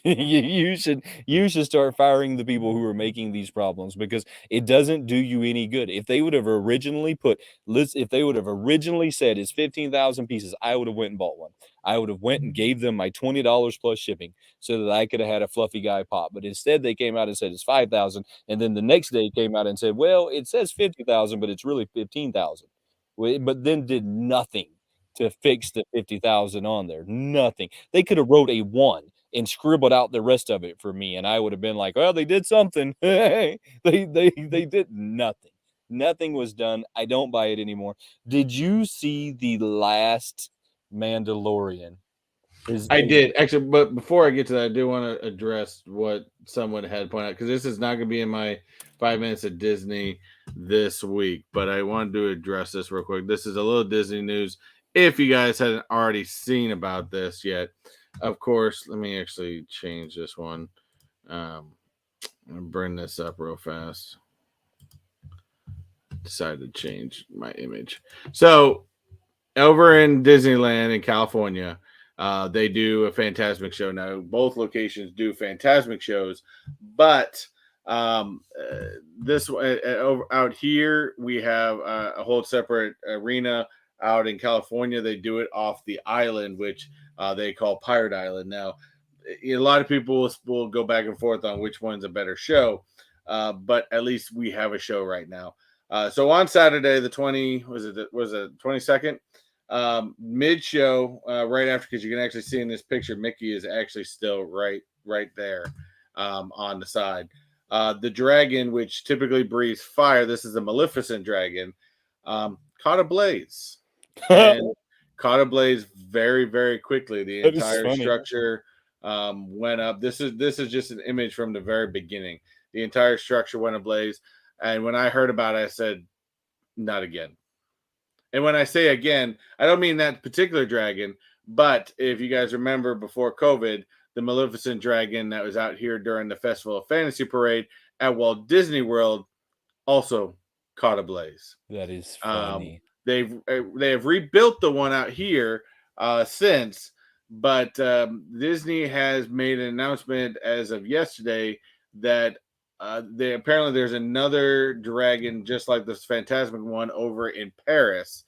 You should start firing the people who are making these problems because it doesn't do you any good. If they would have originally if they would have originally said it's 15,000 pieces, I would have went and bought one. I would have went and gave them my $20 plus shipping so that I could have had a Fluffy Guy pop. But instead, they came out and said it's 5,000, and then the next day came out and said, well, it says 50,000, but it's really 15,000. But then did nothing to fix the 50,000 on there. Nothing. They could have wrote a one and scribbled out the rest of it for me, and I would have been like, well, they did something. They did nothing. Nothing was done. I don't buy it anymore. Did you see the last Mandalorian? I Is did actually, but before I get to that, I do want to address what someone had pointed out because this is not going to be in my 5 minutes of Disney this week, but I wanted to address this real quick. This is a little Disney news. If you guys hadn't already seen about this yet, of course, let me actually change this one. I'm gonna bring this up real fast. Decided to change my image. So over in Disneyland in California, they do a Phantasmic show. Now, both locations do Phantasmic shows, but this over out here we have a whole separate arena. Out in California, they do it off the island, which they call Pirate Island. Now, a lot of people will go back and forth on which one's a better show, but at least we have a show right now. So on Saturday, the 22nd, mid show, right after, because you can actually see in this picture, Mickey is actually still right there on the side. The dragon, which typically breathes fire, this is a Maleficent dragon, caught a blaze that and caught a blaze very, very quickly. The is entire funny. structure went up. This is just an image from the very beginning. The entire structure went ablaze, and when I heard about it, I said, "Not again." And when I say again, I don't mean that particular dragon, but if you guys remember before COVID, the Maleficent dragon that was out here during the Festival of Fantasy Parade at Walt Disney World also caught a blaze. That is Um, funny. they have rebuilt the one out here since, but Disney has made an announcement as of yesterday that they apparently there's another dragon just like this Phantasmic one over in Paris,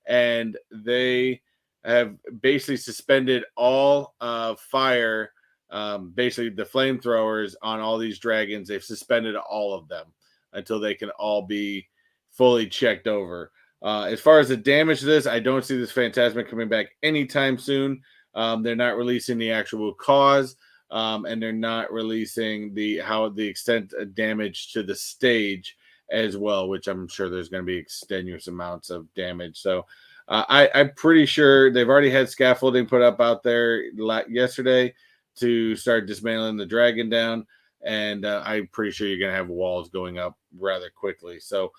and they have basically suspended all fire. Basically, the flamethrowers on all these dragons, they've suspended all of them until they can all be fully checked over. As far as the damage to this, I don't see this Phantasmic coming back anytime soon. They're not releasing the actual cause, and they're not releasing the extent of damage to the stage as well, which I'm sure there's going to be extenuous amounts of damage. So I'm pretty sure they've already had scaffolding put up out there yesterday to start dismantling the dragon down, and I'm pretty sure you're going to have walls going up rather quickly. So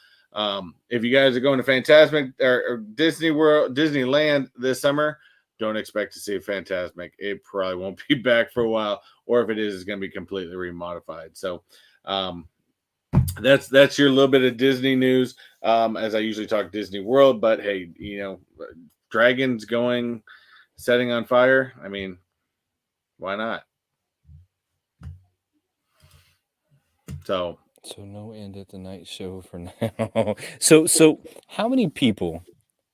if you guys are going to Phantasmic or Disney World, Disneyland this summer, don't expect to see a Phantasmic. It probably won't be back for a while, or if it is, it's going to be completely remodified. So that's your little bit of Disney news. As I usually talk Disney World, but hey, dragons setting on fire. I mean, why not? So No end at the night show for now. So how many people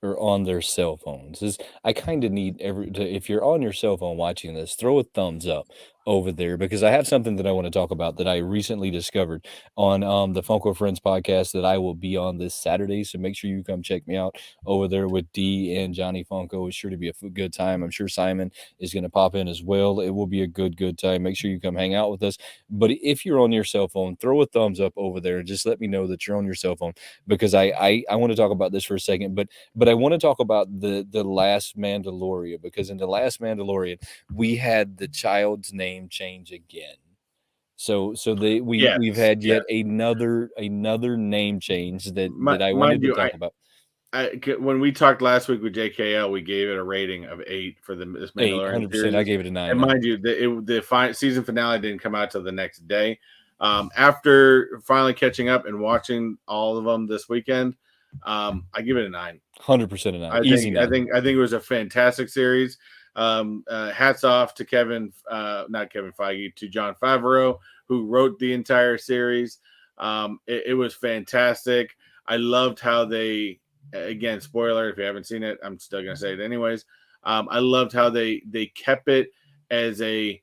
are on their cell phones? I kind of need if you're on your cell phone watching this, throw a thumbs up over there because I have something that I want to talk about that I recently discovered on the Funko Friends podcast that I will be on this Saturday. So make sure you come check me out over there with D and Johnny Funko. It's sure to be a good time. I'm sure Simon is going to pop in as well. It will be a good time. Make sure you come hang out with us. But if you're on your cell phone, throw a thumbs up over there and just let me know that you're on your cell phone because I want to talk about this for a second. But I want to talk about the last Mandalorian because in the last Mandalorian we had the child's name change again. So we've yes, had yes. yet another name change that I wanted Mind to you, talk about. when we talked last week with JKL, we gave it a rating of 8 for this Mandalorian 100%. I series. gave it a 9. And Man. mind you, the season finale didn't come out till the next day. After finally catching up and watching all of them this weekend, I give it a 9. 100% a 9. I Easy think 9. I think it was a fantastic series. Hats off to not Kevin Feige, to Jon Favreau, who wrote the entire series. It was fantastic. I loved how they, again, spoiler if you haven't seen it, I'm still gonna say it anyways. I loved how they kept it as a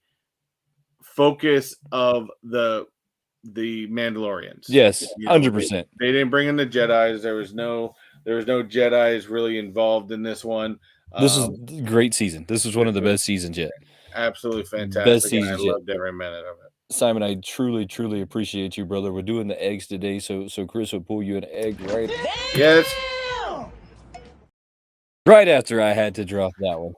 focus of the Mandalorians. Yes, 100%. They didn't bring in the Jedis. There was no Jedis really involved in this one. This is great season. This was one of the best seasons yet. Absolutely Best fantastic, and I seasons yet. loved every minute of it. Simon, I truly, truly appreciate you, brother. We're doing the eggs today, so Chris will pull you an egg Yes. right after I had to drop that one.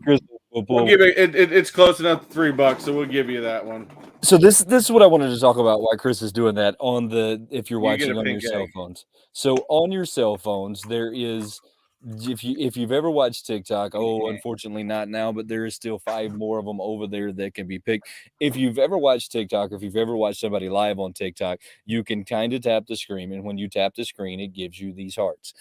Chris will We'll pull. give it's close enough to $3, so we'll give you that one. So this is what I wanted to talk about. Why Chris is doing that on the if you're You get a watching on your pink cell egg. phones. So on your cell phones, there is if you've ever watched TikTok, oh, unfortunately not now, but there is still 5 more of them over there that can be picked. If you've ever watched TikTok, or if you've ever watched somebody live on TikTok, you can kind of tap the screen, and when you tap the screen, it gives you these hearts.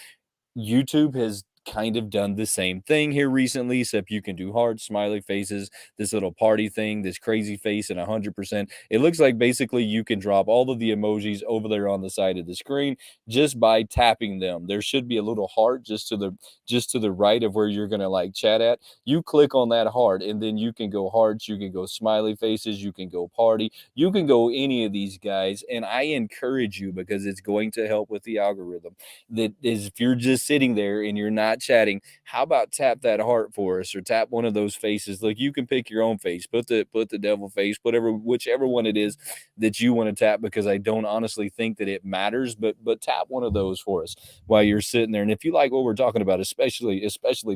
YouTube has kind of done the same thing here recently, except you can do hard smiley faces, this little party thing, this crazy face, and 100%. It looks like basically you can drop all of the emojis over there on the side of the screen just by tapping them. There should be a little heart just to the right of where you're gonna like chat at. You click on that heart, and then you can go hearts, you can go smiley faces, you can go party, you can go any of these guys, and I encourage you because it's going to help with the algorithm that is if you're just sitting there and you're not chatting, how about tap that heart for us or tap one of those faces? Like you can pick your own face, put the devil face, whatever, whichever one it is that you want to tap, because I don't honestly think that it matters, but tap one of those for us while you're sitting there. And if you like what we're talking about, especially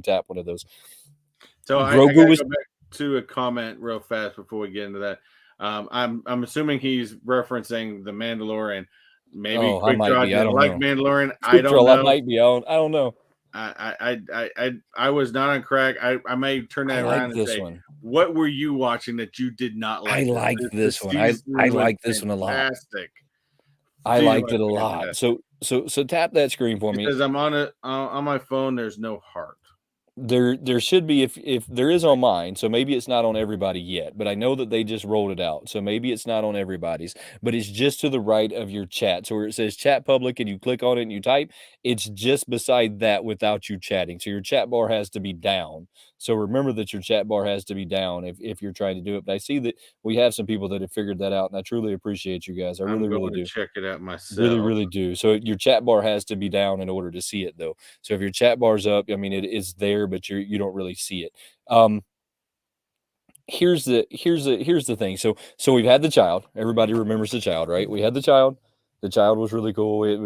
tap one of those. So I Grogu gotta was go back to a comment real fast before we get into that. I'm assuming he's referencing the Mandalorian. Maybe oh, I Quick might Draw be. I didn't don't like know. Mandalorian. I Quick don't draw, I know. might be on. I don't know. I was not on crack. I may turn I that like around and this say, one. what were you watching that you did not I like this? like The this one. I season was like this one a lot. fantastic. I Season liked was it a lot. fantastic. So tap that screen for He me. says I'm on it on my phone. There's no heart. There should be if there is on mine, so maybe it's not on everybody yet, but I know that they just rolled it out. So maybe it's not on everybody's, but it's just to the right of your chat. So where it says chat public and you click on it and you type, it's just beside that without you chatting. So your chat bar has to be down. So remember that your chat bar has to be down if you're trying to do it. But I see that we have some people that have figured that out, and I truly appreciate you guys. I I'm really, really going to do. check it out Really, myself. really do. So your chat bar has to be down in order to see it, though. So if your chat bar's up, I mean, it is there, but you don't really see it. Here's the thing. So we've had the child. Everybody remembers the child, right? We had the child. The child was really cool. It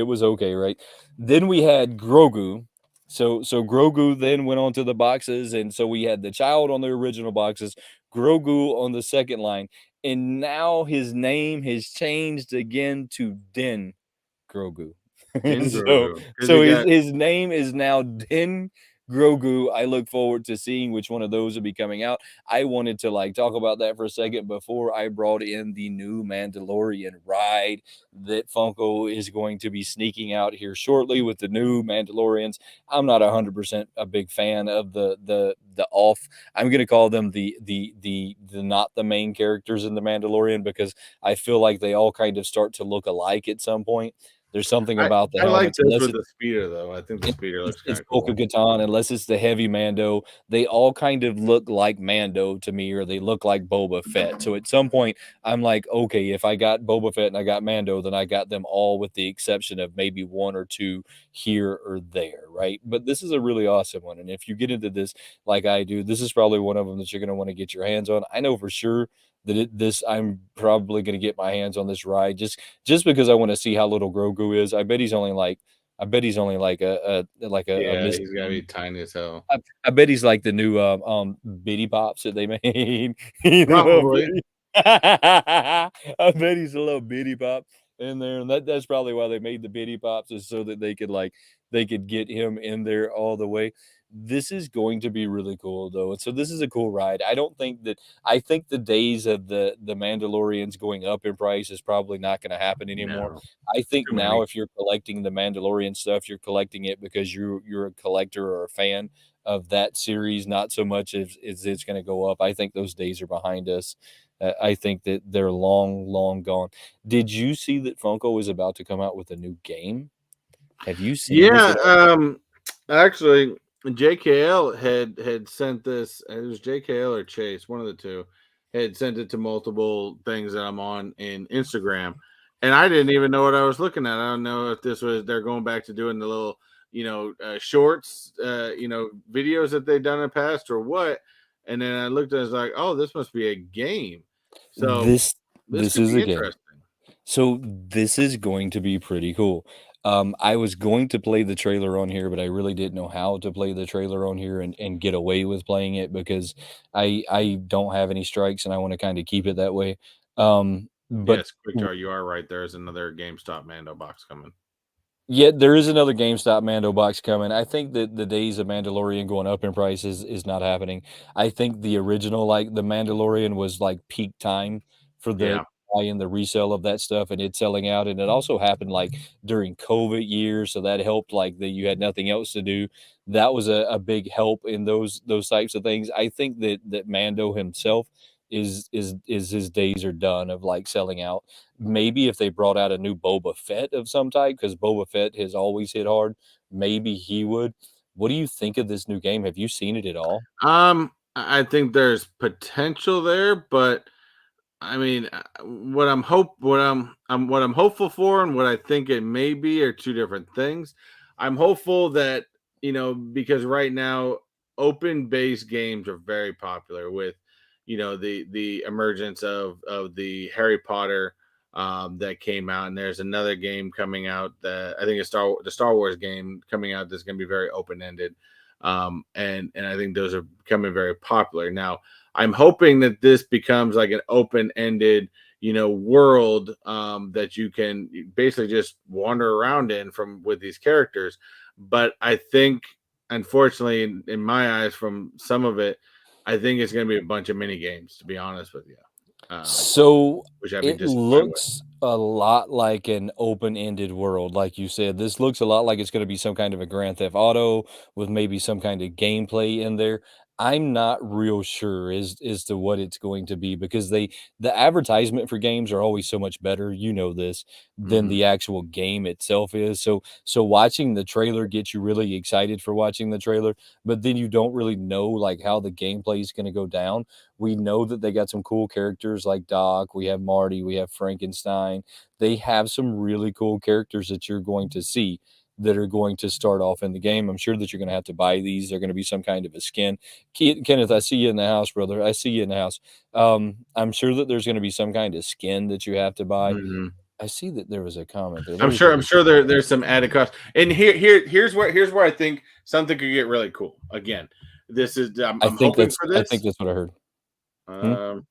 was okay, right? Then we had Grogu. So Grogu then went on to the boxes, and so we had the child on the original boxes, Grogu on the second line, and now his name has changed again to Din Grogu. Din so Grogu because so he got his name is now Din Grogu. I look forward to seeing which one of those will be coming out. I wanted to like talk about that for a second before I brought in the new Mandalorian ride that Funko is going to be sneaking out here shortly with the new Mandalorians. I'm not 100% a big fan of the off. I'm going to call them the not the main characters in the Mandalorian, because I feel like they all kind of start to look alike at some point. There's something I about the I like helmets, this unless with it's the speeder though. I think the speeder looks kind it's of Bo cool. Katan, unless it's the heavy Mando, they all kind of look like Mando to me, or they look like Boba Fett. So at some point, I'm like, okay, if I got Boba Fett and I got Mando, then I got them all, with the exception of maybe one or two here or there, right? But this is a really awesome one, and if you get into this like I do, this is probably one of them that you're going to want to get your hands on. I know for sure that this I'm probably going to get my hands on this ride just because I want to see how little Grogu is. I bet he's only like a Yeah, Miss. he's gotta be tiny as hell. I bet he's like the new Bitty Pops that they made. You know, Probably. I bet he's a little Bitty Pop in there, and that's probably why they made the Bitty Pops, is so that they could get him in there all the way. This is going to be really cool though. And so this is a cool ride. I think the days of the Mandalorians going up in price is probably not going to happen anymore. No, I think too now many. if you're collecting the Mandalorian stuff, you're collecting it because you're a collector or a fan of that series, not so much as it's going to go up. I think those days are behind us. I think that they're long, long gone. Did you see that Funko is about to come out with a new game? Have you seen this Yeah, at all? actually, JKL had sent this. It was JKL or Chase, one of the two, had sent it to multiple things that I'm on in Instagram, and I didn't even know what I was looking at. I don't know if this was they're going back to doing the little, shorts, videos that they've done in the past or what. and then I looked at it, I was like, oh, this must be a game. So This this this could is be a game. interesting. So this is going to be pretty cool. I was going to play the trailer on here, but I really didn't know how to play the trailer on here and get away with playing it because I don't have any strikes and I want to kind of keep it that way. But Yes, quick jar, you are right. There's another GameStop Mando box coming. yeah, there is another GameStop Mando box coming. I think that the days of Mandalorian going up in price is not happening. I think the original, like the Mandalorian, was like peak time for the Yeah. buy and the resale of that stuff, and it's selling out. And it also happened like during COVID years, so that helped. Like that, you had nothing else to do. That was a big help in those types of things. I think that Mando himself is his days are done of like selling out. Maybe if they brought out a new Boba Fett of some type, because Boba Fett has always hit hard, maybe he would. What do you think of this new game? Have you seen it at all? I think there's potential there, but I mean, what I'm hopeful for, and what I think it may be, are two different things. I'm hopeful that, because right now open based games are very popular with, the emergence of the Harry Potter that came out, and there's another game coming out that I think is the Star Wars game coming out that's going to be very open ended, and I think those are becoming very popular now. I'm hoping that this becomes like an open-ended, world, that you can basically just wander around in from with these characters. But I think, unfortunately, in my eyes, from some of it, I think it's going to be a bunch of mini games. To be honest with you, um, So which I'd be it disappointed with. looks a lot like an open-ended world, like you said. This looks a lot like it's going to be some kind of a Grand Theft Auto with maybe some kind of gameplay in there. I'm not real sure as to what it's going to be because the advertisement for games are always so much better, you know this, than Hmm. the actual game itself is. So watching the trailer gets you really excited for watching the trailer, but then you don't really know like how the gameplay is going to go down. We know that they got some cool characters like Doc, we have Marty, we have Frankenstein. They have some really cool characters that you're going to see that are going to start off in the game. I'm sure that you're going to have to buy these. They're going to be some kind of a skin. Kenneth, I see you in the house, brother. I see you in the house. I'm sure that there's going to be some kind of skin that you have to buy. Hmm. I see that there was a comment there. Let me I'm take a sure there's some added cost. And here's where I think something could get really cool. Again, this is I'm hoping for I think this. that's what I heard. Hmm? Um,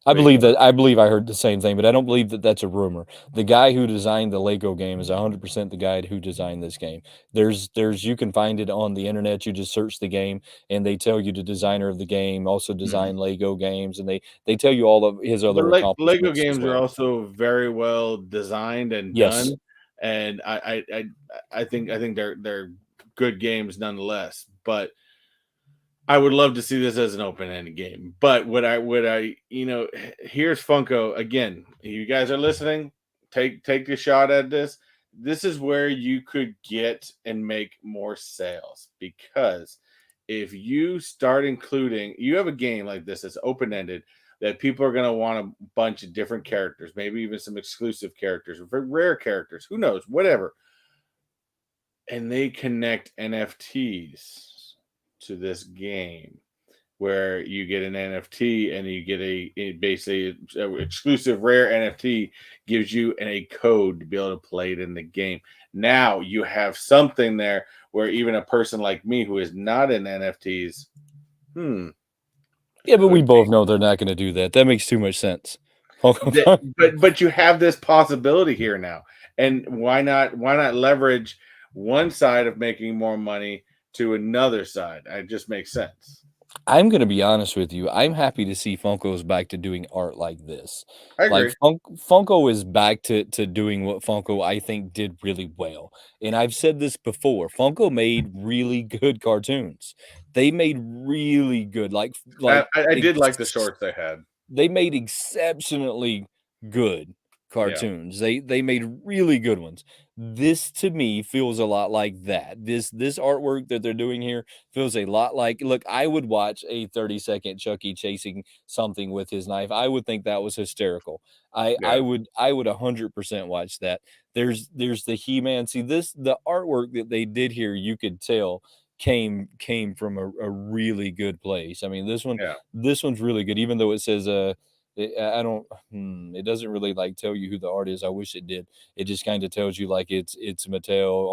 I Wait, believe that I believe I heard the same thing, but I don't believe that that's a rumor. The guy who designed the Lego game is 100% the guy who designed this game. There's you can find it on the internet. You just search the game and they tell you the designer of the game also mhm. designed Lego games and they tell you all of his But other Lego accomplishments as games are well. also very well designed and Yes. done, and I think they're good games nonetheless. But I would love to see this as an open-ended game. But here's Funko again. You guys are listening. Take a shot at this. This is where you could get and make more sales, because if you start including, you have a game like this that's open-ended, that people are going to want a bunch of different characters, maybe even some exclusive characters, rare characters, who knows, whatever, and they connect NFTs to this game, where you get an NFT and you get basically exclusive rare NFT, gives you a code to be able to play it in the game. Now you have something there where even a person like me who is not in NFTs, hmm, Yeah, but we could both know they're not going to do that. That makes too much sense. but you have this possibility here now, and why not leverage one side of making more money to another side? It just makes sense. I'm gonna be honest with you. I'm happy to see Funko's back to doing art like this. I Like agree. Funko is back to doing what Funko I think did really well. And I've said this before. Funko made really good cartoons. They made really good I did like the shorts they had. they made exceptionally good Yeah, cartoons. They made really good ones. This to me feels a lot like that. This artwork that they're doing here feels a lot like, look, I would watch a 30-second Chucky chasing something with his knife. I would think that was hysterical. yeah. I would 100% watch that. There's the He-Man. See, this the artwork that they did here, you could tell came from a really good place. I mean, Yeah. this one's really good, even though it says I don't it doesn't really like tell you who the art is. I wish it did. It just kind of tells you like it's Mattel,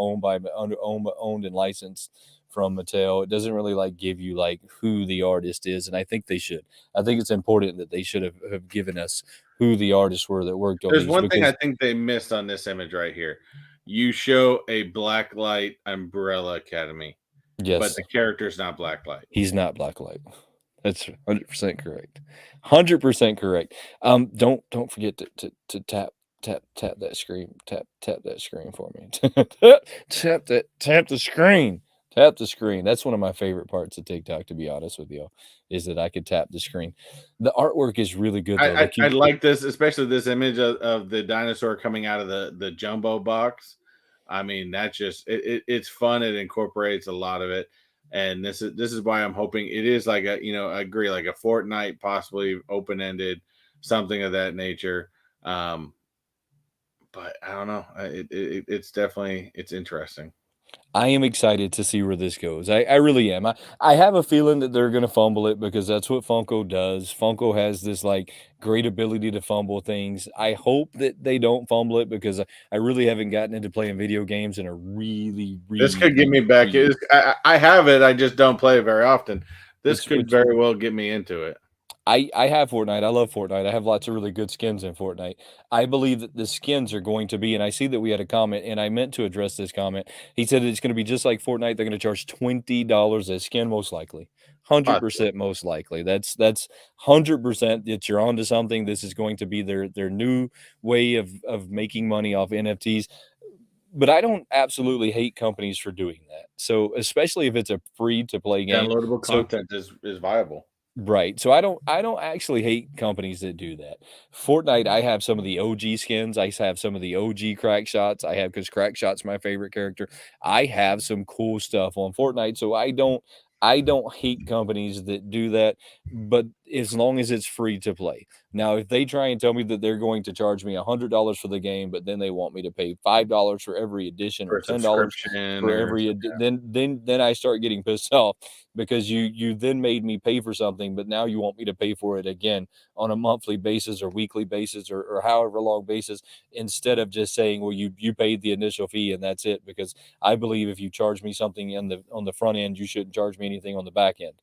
owned and licensed from Mattel. It doesn't really like give you like who the artist is, and I think they should. I think it's important that they should have given us who the artists were that worked on There's these one thing I because think they missed on this image right here. You show a Blacklight Umbrella Academy, but yes, the character's not Blacklight. he's not Blacklight. That's 100% correct. 100% correct. Don't forget to tap that screen. Tap that screen for me. Tap the screen. Tap the screen. That's one of my favorite parts of TikTok, to be honest with you, is that I could tap the screen. The artwork is really good though. I Like I you like this, especially this image of the dinosaur coming out of the jumbo box. I mean, that just it's fun. It incorporates a lot of it, and this is why I'm hoping it is like a, I agree, like a Fortnite, possibly open ended, something of that nature. Um, but I don't know. It's definitely it's interesting. I am excited to see where this goes. I really am. I have a feeling that they're gonna fumble it because that's what Funko does. Funko has this like great ability to fumble things. I hope that they don't fumble it because I really haven't gotten into playing video games in a really, This could get really, me back. really I have it. I just don't play it very often. This could which very well get me into it. I have Fortnite. I love Fortnite. I have lots of really good skins in Fortnite. I believe that the skins are going to be, and I see that we had a comment, and I meant to address this comment. He said it's going to be just like Fortnite. They're going to charge $20 a skin, most likely, Possibly. 100% most likely. That's 100% that you're onto something. This is going to be their new way of making money off NFTs. But I don't absolutely hate companies for doing that. So especially if it's a free to play game. Downloadable So content is viable. right. So I don't actually hate companies that do that. Fortnite, I have some of the OG skins. I have some of the OG crack shots. I have because crack shots my favorite character. I have some cool stuff on Fortnite. So I don't hate companies that do that, but as long as it's free to play. Now, if they try and tell me that they're going to charge me $100 for the game, but then they want me to pay $5 for every edition For or a $10 subscription for or every then I start getting pissed off because you then made me pay for something, but now you want me to pay for it again on a monthly basis or weekly basis or however long basis instead of just saying, well, you paid the initial fee and that's it. Because I believe if you charge me something on the front end, you shouldn't charge me anything on the back end.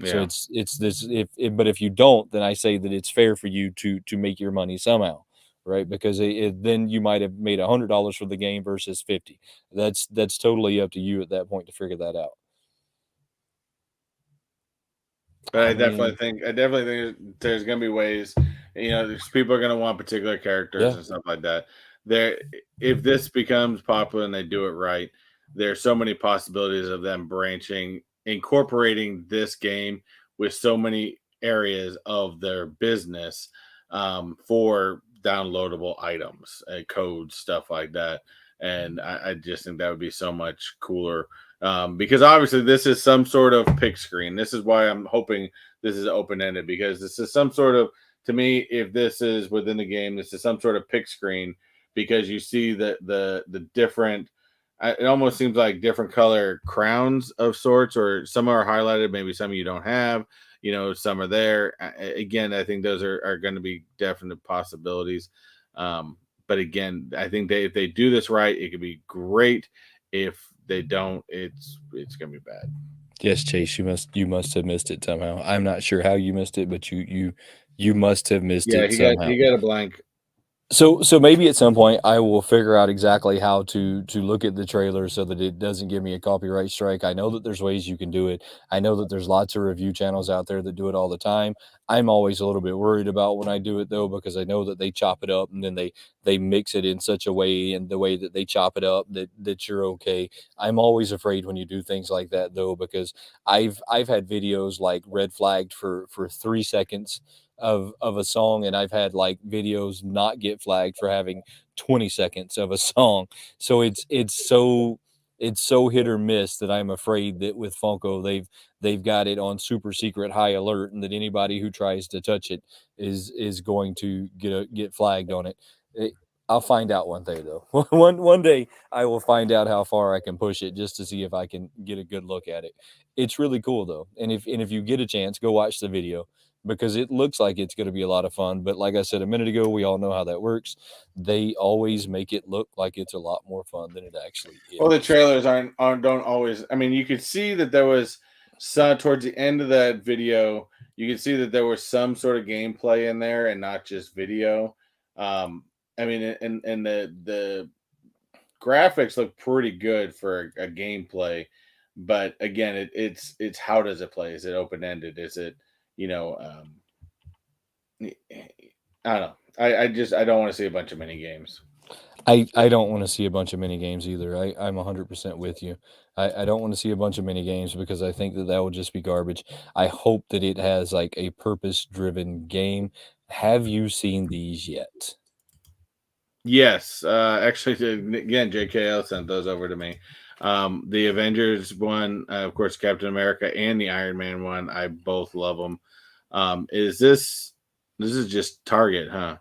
So yeah. it's this but if you don't, then I say that it's fair for you to make your money somehow. Right, because then you might have made $100 for the game versus 50. That's totally up to you at that point to figure that out. But I mean, I definitely think there's gonna be ways, there's people are gonna want particular characters yeah, and stuff like that. There, if this becomes popular and they do it right, there's so many possibilities of them branching, incorporating this game with so many areas of their business, for downloadable items, codes, stuff like that. And I just think that would be so much cooler, because obviously this is some sort of pick screen. This is why I'm hoping this is open ended, because this is some sort of, to me, if this is within the game, this is some sort of pick screen, because you see the different. It almost seems like different color crowns of sorts, or some are highlighted, maybe some you don't have. Some are there. Again, I think those are going to be definite possibilities. But again, I think if they do this right, it could be great. If they don't, it's gonna be bad. yes, Chase, you must have missed it somehow. I'm not sure how you missed it, but you must have missed Yeah, it somehow. he got a blank. So maybe at some point I will figure out exactly how to look at the trailer so that it doesn't give me a copyright strike. I know that there's ways you can do it. I know that there's lots of review channels out there that do it all the time. I'm always a little bit worried about when I do it though because I know that they chop it up and then they mix it in such a way and the way that they chop it up that you're okay. I'm always afraid when you do things like that though because I've had videos like red flagged for 3 seconds of a song and I've had like videos not get flagged for having 20 seconds of a song. So it's so hit or miss that I'm afraid that with Funko they've got it on super secret high alert and that anybody who tries to touch it is going to get flagged on it. I'll find out one day though. One day I will find out how far I can push it just to see if I can get a good look at it. It's really cool though. And if you get a chance, go watch the video because it looks like it's going to be a lot of fun. But like I said a minute ago, we all know how that works. They always make it look like it's a lot more fun than it actually Well, the is. trailers aren't don't always. I mean, you could see that there was some towards the end of that video. You could see that there was some sort of gameplay in there, and not just video. Um, I mean, and the graphics look pretty good for a gameplay, but again, it's how does it play? Is it open ended? Is it you know? I don't know. I don't want to see a bunch of mini games. I don't want to see a bunch of mini games either. I'm 100% with you. I don't want to see a bunch of mini games because I think that that would just be garbage. I hope that it has like a purpose driven game. Have you seen these yet? Yes, actually, again, JKL sent those over to me. The Avengers one, of course, Captain America, and the Iron Man one. I both love them. Is this is just Target, huh?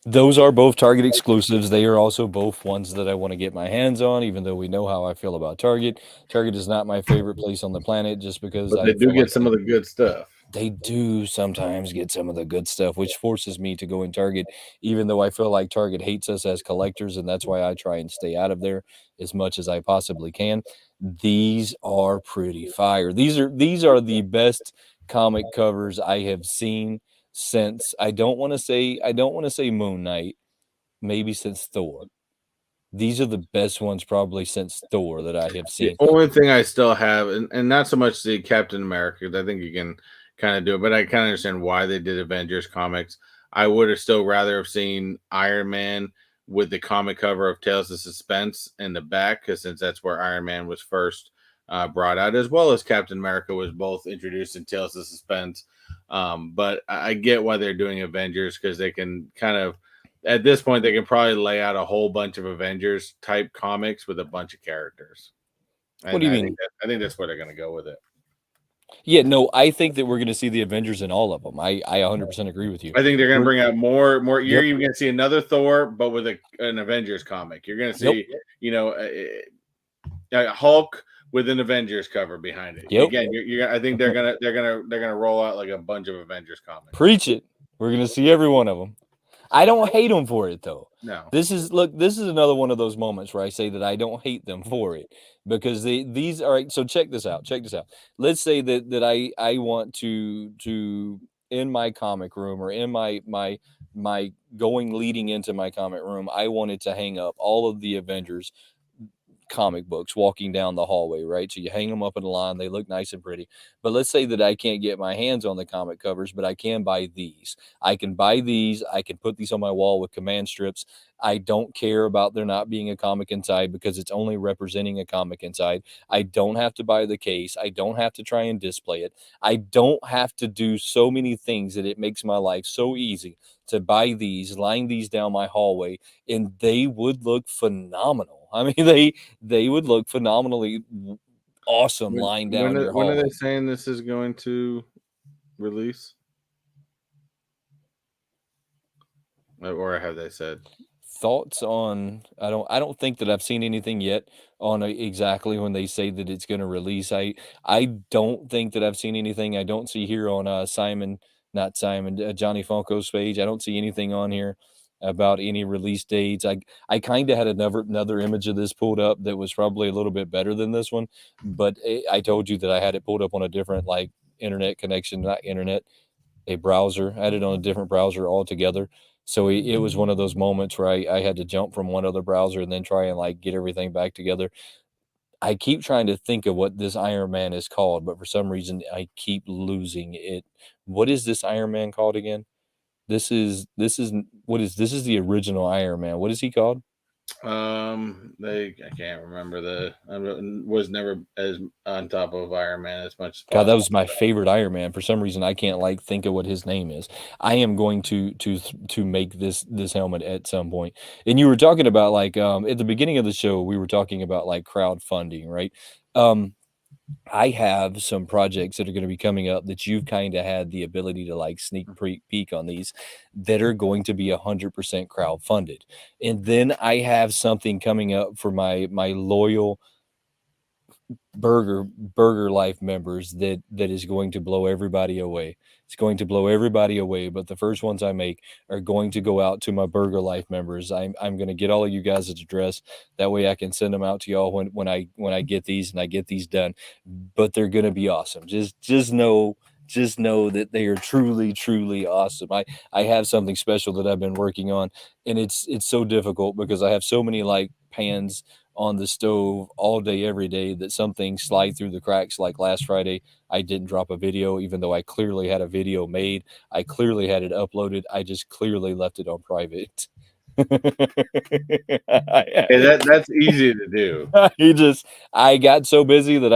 Those are both Target exclusives. They are also both ones that I want to get my hands on, even though we know how I feel about Target. Target is not my favorite place on the planet just because But they I do feel get like some of the good stuff. they do sometimes get some of the good stuff, which forces me to go in Target, even though I feel like Target hates us as collectors, and that's why I try and stay out of there as much as I possibly can. These are pretty fire. These are the best comic covers I have seen since I don't want to say Moon Knight, maybe since Thor. These are the best ones probably since Thor that I have The seen. only thing I still have, and not so much the Captain America, 'cause I think you can kind of do it, but I kind of understand why they did Avengers comics. I would have still rather have seen Iron Man with the comic cover of Tales of Suspense in the back, because since that's where Iron Man was first brought out, as well as Captain America was both introduced in Tales of Suspense. But I get why they're doing Avengers because they can kind of at this point they can probably lay out a whole bunch of Avengers type comics with a bunch of characters. What And do you I think mean? I think that's where they're going to go with it. Yeah, no, I think that we're going to see the Avengers in all of them. I 100% agree with you. I think they're going to We're bring out more. You're Yep, even going to see another Thor, but with an Avengers comic. You're going to yep, see, you know, a Hulk with an Avengers cover behind it. yep. Again, I think they're gonna roll out like a bunch of Avengers comics. Preach it. We're gonna see every one of them. I don't hate them for it though. No, This is another one of those moments where I say that I don't hate them for it because these all right. So check this out. Check this out. Let's say that I want to in my comic room or in my going leading into my comic room, I wanted to hang up all of the Avengers comic books walking down the hallway, right? So you hang them up in a line, they look nice and pretty. But let's say that I can't get my hands on the comic covers, but I can buy these. I can buy these, I can put these on my wall with command strips. I don't care about there not being a comic inside because it's only representing a comic inside. I don't have to buy the case. I don't have to try and display it. I don't have to do so many things that it makes my life so easy to buy these, line these down my hallway, and they would look phenomenal. I mean, they would look phenomenally awesome lying down your when are they hallway. saying this is going to release, or have they said? Thoughts on I don't think that I've seen anything yet on exactly when they say that it's going to release. I don't think that I've seen anything. I don't see here on Simon, not Simon, Johnny Funko's page. I don't see anything on here about any release dates. I kind of had another image of this pulled up that was probably a little bit better than this one, but I told you that I had it pulled up on a different like internet connection, not internet, a browser. I had it on a different browser altogether. So it was one of those moments where I had to jump from one other browser and then try and like get everything back together. I keep trying to think of what this Iron Man is called, but for some reason I keep losing it. What is this Iron Man called again? This is what is this is the original Iron Man. What is he called? They I can't remember I was never as on top of Iron Man as much as God, that possible. was my favorite Iron Man. For some reason, I can't like think of what his name is. I am going to make this helmet at some point. And you were talking about like at the beginning of the show, we were talking about like crowdfunding, right? Um, I have some projects that are gonna be coming up that you've kinda had the ability to, like, sneak peek on these that are going to be 100% crowdfunded, and then I have something coming up for my loyal Burger Life members that is going to blow everybody away. It's going to blow everybody away, but the first ones I make are going to go out to my Burger Life members. I'm gonna get all of you guys' address. That way I can send them out to y'all when I get these and I get these done. But they're gonna be awesome. Just know that they are truly, truly awesome. I have something special that I've been working on, and it's so difficult because I have so many like pans on the stove all day, every day that some things slide through the cracks. Like last Friday, I didn't drop a video, even though I clearly had a video made. I clearly had it uploaded. I just clearly left it on private. Hey, that's easy to do. I just, I got so busy that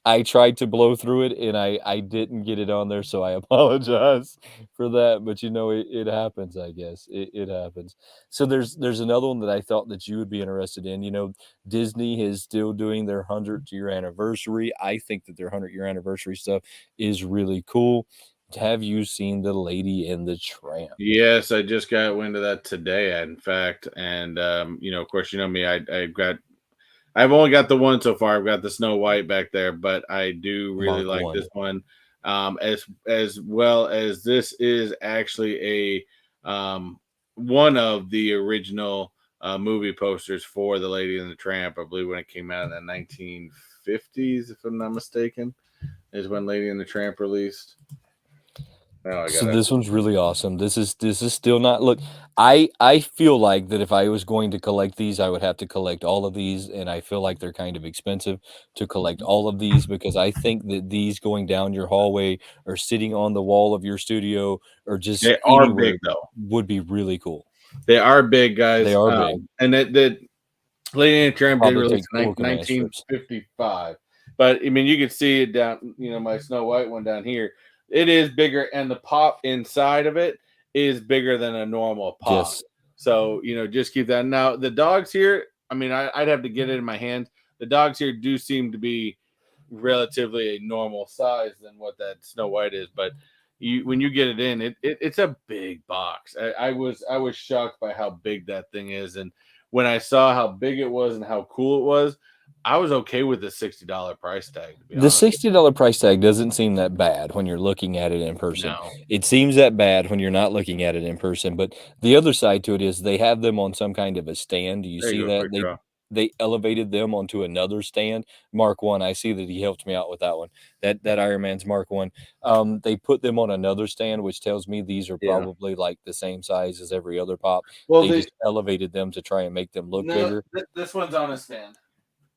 I tried to blow through it and I didn't get it on there, so I apologize for that, but, it happens, I guess. It happens. So there's another one that I thought that you would be interested in. Disney is still doing their 100th-year anniversary. I think that their 100-year anniversary stuff is really cool. Have you seen The Lady and the Tramp? Yes, I just got wind of that today, in fact, and of course, you know me, I've only got the one so far. I've got the Snow White back there, but I do really Mark like 1. this one. As well as this is actually a one of the original movie posters for The Lady and the Tramp. I believe when it came out in the 1950s, if I'm not mistaken, is when Lady and the Tramp released. Oh, I So got this one's really awesome. This is still not look, I feel like that if I was going to collect these, I would have to collect all of these, and I feel like they're kind of expensive to collect all of these because I think that these going down your hallway or sitting on the wall of your studio or just They are anywhere big though. would be really cool. They are big, They guys. are big. And that Lady and the Tramp did Probably release take in 4 command strips. 1955, but I mean, you can see it down. My Snow White one down here. It is bigger, and the pop inside of it is bigger than a normal pop. Yes. So just keep that. Now the dogs here. I mean, I'd have to get it in my hands. The dogs here do seem to be relatively a normal size than what that Snow White is, but when you get it in, it's a big box. I was shocked by how big that thing is, and when I saw how big it was and how cool it was, I was okay with the $60 price tag. To be The honest, $60 price tag doesn't seem that bad when you're looking at it in person. no, It seems that bad when you're not looking at it in person, but the other side to it is they have them on some kind of a stand. Do you there you see go, that? quick They draw. they elevated them onto another stand. Mark 1, I see that he helped me out with that one. That Iron Man's Mark 1. They put them on another stand, which tells me these are Yeah. probably like the same size as every other pop. Well, They just elevated them to try and make them look no, bigger. this one's on a stand.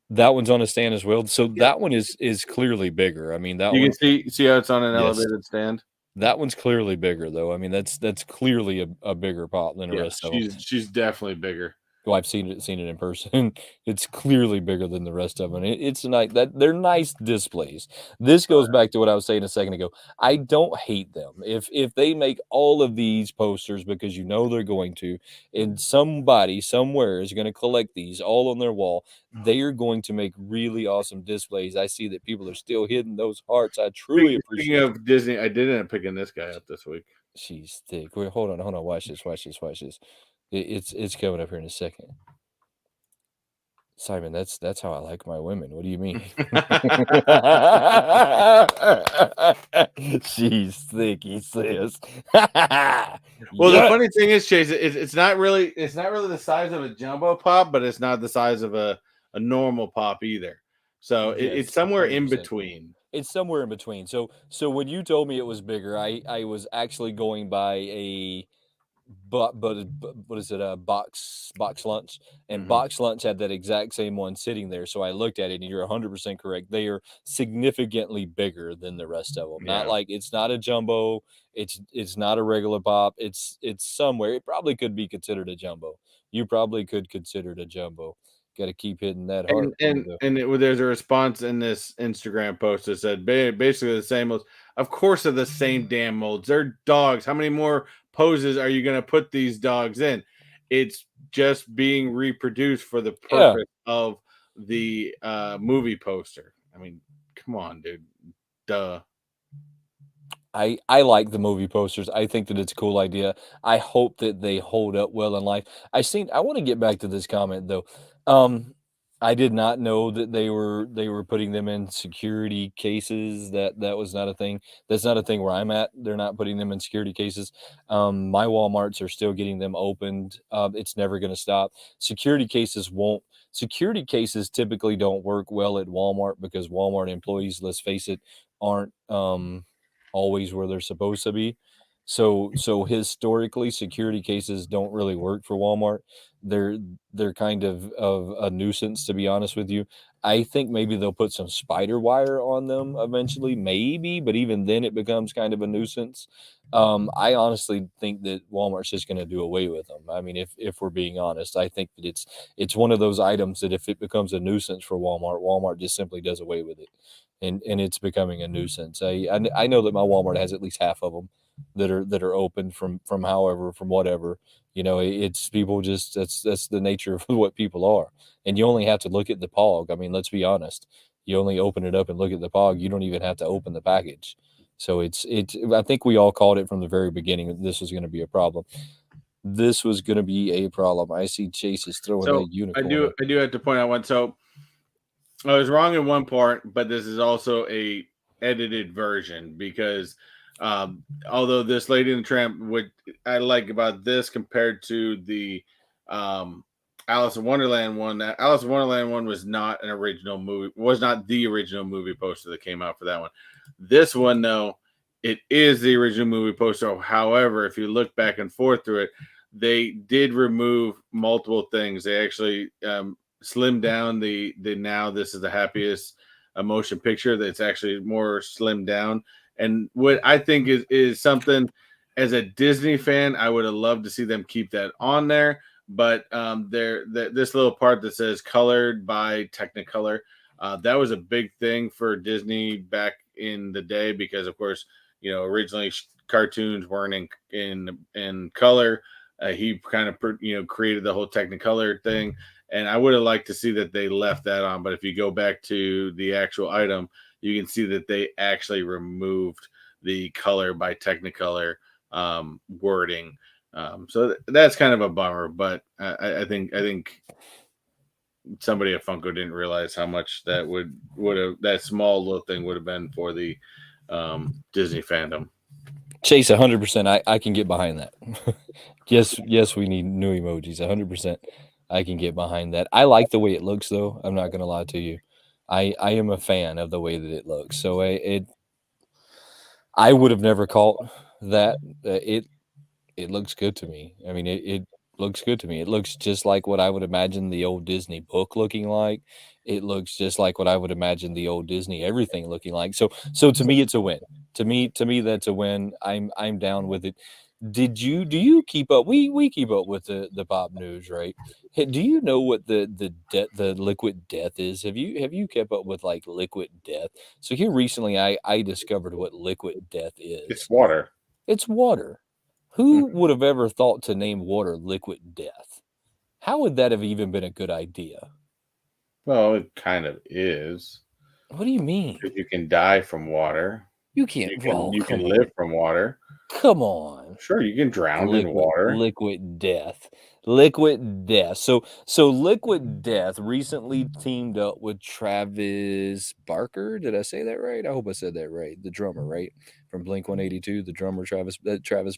That one's on a stand as well. So Yep. that one is clearly bigger. I mean, that You can one. see how it's on an Yes. elevated stand. That one's clearly bigger, though. I mean, that's clearly a bigger pop than the Yeah, rest of them. she's definitely bigger. Well, I've seen it in person. It's clearly bigger than the rest of them. It's nice that they're nice displays. This goes back to what I was saying a second ago. I don't hate them. If they make all of these posters because they're going to, and somebody somewhere is going to collect these all on their wall, they are going to make really awesome displays. I see that people are still hitting those hearts. I truly Speaking appreciate. of Disney, I did end up picking this guy up this week. She's thick. Wait, hold on. Watch this. Watch this. Watch this. It's coming up here in a second. Simon, that's how I like my women. What do you mean? She's thick, he says. Well, the Yeah. funny thing is, Chase, it's not really the size of a jumbo pop, but it's not the size of a normal pop either. So it's Yes, somewhere in 100%. between. It's somewhere in between. So when you told me it was bigger, I was actually going by a but what is it? A box lunch, and Mhm. box lunch had that exact same one sitting there. So I looked at it, and you're 100% correct. They are significantly bigger than the rest of them. Not Yeah. like it's not a jumbo. It's not a regular pop. It's somewhere. It probably could be considered a jumbo. You probably could consider it a jumbo. Got to keep hitting that And heart for me and though. and there's a response in this Instagram post that said basically the same molds. Of course, they're the same damn molds. They're dogs. How many more poses are you going to put these dogs in? It's just being reproduced for the Yeah. purpose of the movie poster. I mean, come on, dude. Duh. I like the movie posters. I think that it's a cool idea. I hope that they hold up well in life. I want to get back to this comment though. Um, I did not know that they were putting them in security cases. That was not a thing. That's not a thing where I'm at. They're not putting them in security cases. My Walmarts are still getting them opened. It's never going to stop. Security cases won't. Security cases typically don't work well at Walmart because Walmart employees, let's face it, aren't always where they're supposed to be. So historically, security cases don't really work for Walmart. They're they're kind of a nuisance, to be honest with you. I think maybe they'll put some spider wire on them eventually, maybe, but even then it becomes kind of a nuisance. I honestly think that Walmart's just going to do away with them. I mean, if we're being honest, I think that it's one of those items that if it becomes a nuisance for Walmart, Walmart just simply does away with it, and it's becoming a nuisance. I know that my Walmart has at least half of them that are open from however from whatever. It's people just that's the nature of what people are, and you only have to look at the pog. I mean, let's be honest. You only open it up and look at the pog. You don't even have to open the package. So it's. I think we all called it from the very beginning that this was going to be a problem. This was going to be a problem. I see Chase is throwing So that unicorn up. I do have to point out one. So I was wrong in one part, but this is also a edited version because although this Lady and the Tramp, what I like about this compared to the um, Alice in Wonderland one, that Alice in Wonderland one was not an original movie, was not the original movie poster that came out for that one. This one, though, it is the original movie poster. However, if you look back and forth through it, they did remove multiple things. They actually slim down the now this is the happiest motion picture that's actually more slimmed down. And what I think is something as a Disney fan, I would have loved to see them keep that on there. But this little part that says colored by Technicolor, that was a big thing for Disney back in the day because, of course, originally cartoons weren't in color. He kind of created the whole Technicolor thing, and I would have liked to see that they left that on. But if you go back to the actual item, you can see that they actually removed the color by Technicolor wording. So that's kind of a bummer. But I think somebody at Funko didn't realize how much that would have that small little thing would have been for the Disney fandom. Chase, 100%. I can get behind that. Yes, we need new emojis. 100%. I can get behind that. I like the way it looks, though. I'm not gonna lie to you. I am a fan of the way that it looks. So I would have never caught that. It looks good to me. I mean, it looks good to me. It looks just like what I would imagine the old Disney book looking like. It looks just like what I would imagine the old Disney everything looking like. So to me, it's a win. To me, that's a win. I'm down with it. Do you keep up? We keep up with the pop news, right? Hey, do you know what the liquid death is? Have you kept up with like liquid death? So here recently, I discovered what liquid death It's is. water. It's water. Who would have ever thought to name water liquid death? How would that have even been a good idea? Well, it kind of is What do you mean? because you can die from water. You can't. Well, You can come live on. from water. Come on. Sure, you can drown in Liquid water. liquid death. Liquid death. So liquid death recently teamed up with Travis Barker. Did I say that right? I hope I said that right. The drummer, right? From Blink 182, the drummer Travis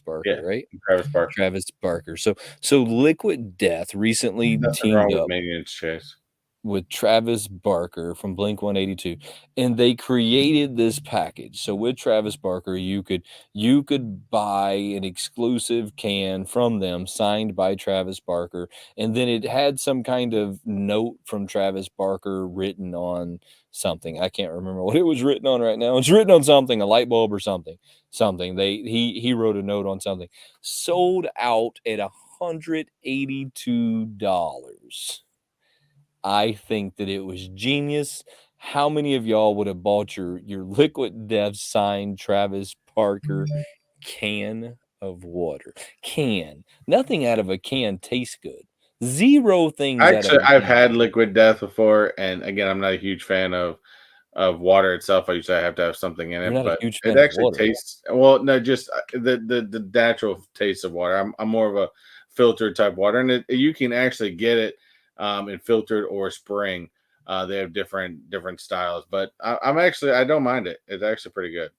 Barker, Yeah, right? Travis Barker. Travis Barker. So Liquid Death recently Nothing teamed wrong with up maintenance, Chase. with Travis Barker from Blink 182, and they created this package. So with Travis Barker, you could buy an exclusive can from them signed by Travis Barker, and then it had some kind of note from Travis Barker written on something. I can't remember what it was written on right now. It's written on something, a light bulb or something. Something. He wrote a note on something. Sold out at $182. I think that it was genius. How many of y'all would have bought your Liquid Death signed Travis Parker can of water? Can. Nothing out of a can tastes good. Zero things out of Actually, a I've can had taste. liquid death before, and again, I'm not a huge fan of of water itself. I usually have to have something in You're it, not a but huge it fan of actually water. tastes well. No, just the natural taste of water. I'm more of a filtered type water, and you can actually get it in filtered or spring. They have different styles, but I'm actually I don't mind it. It's actually pretty good.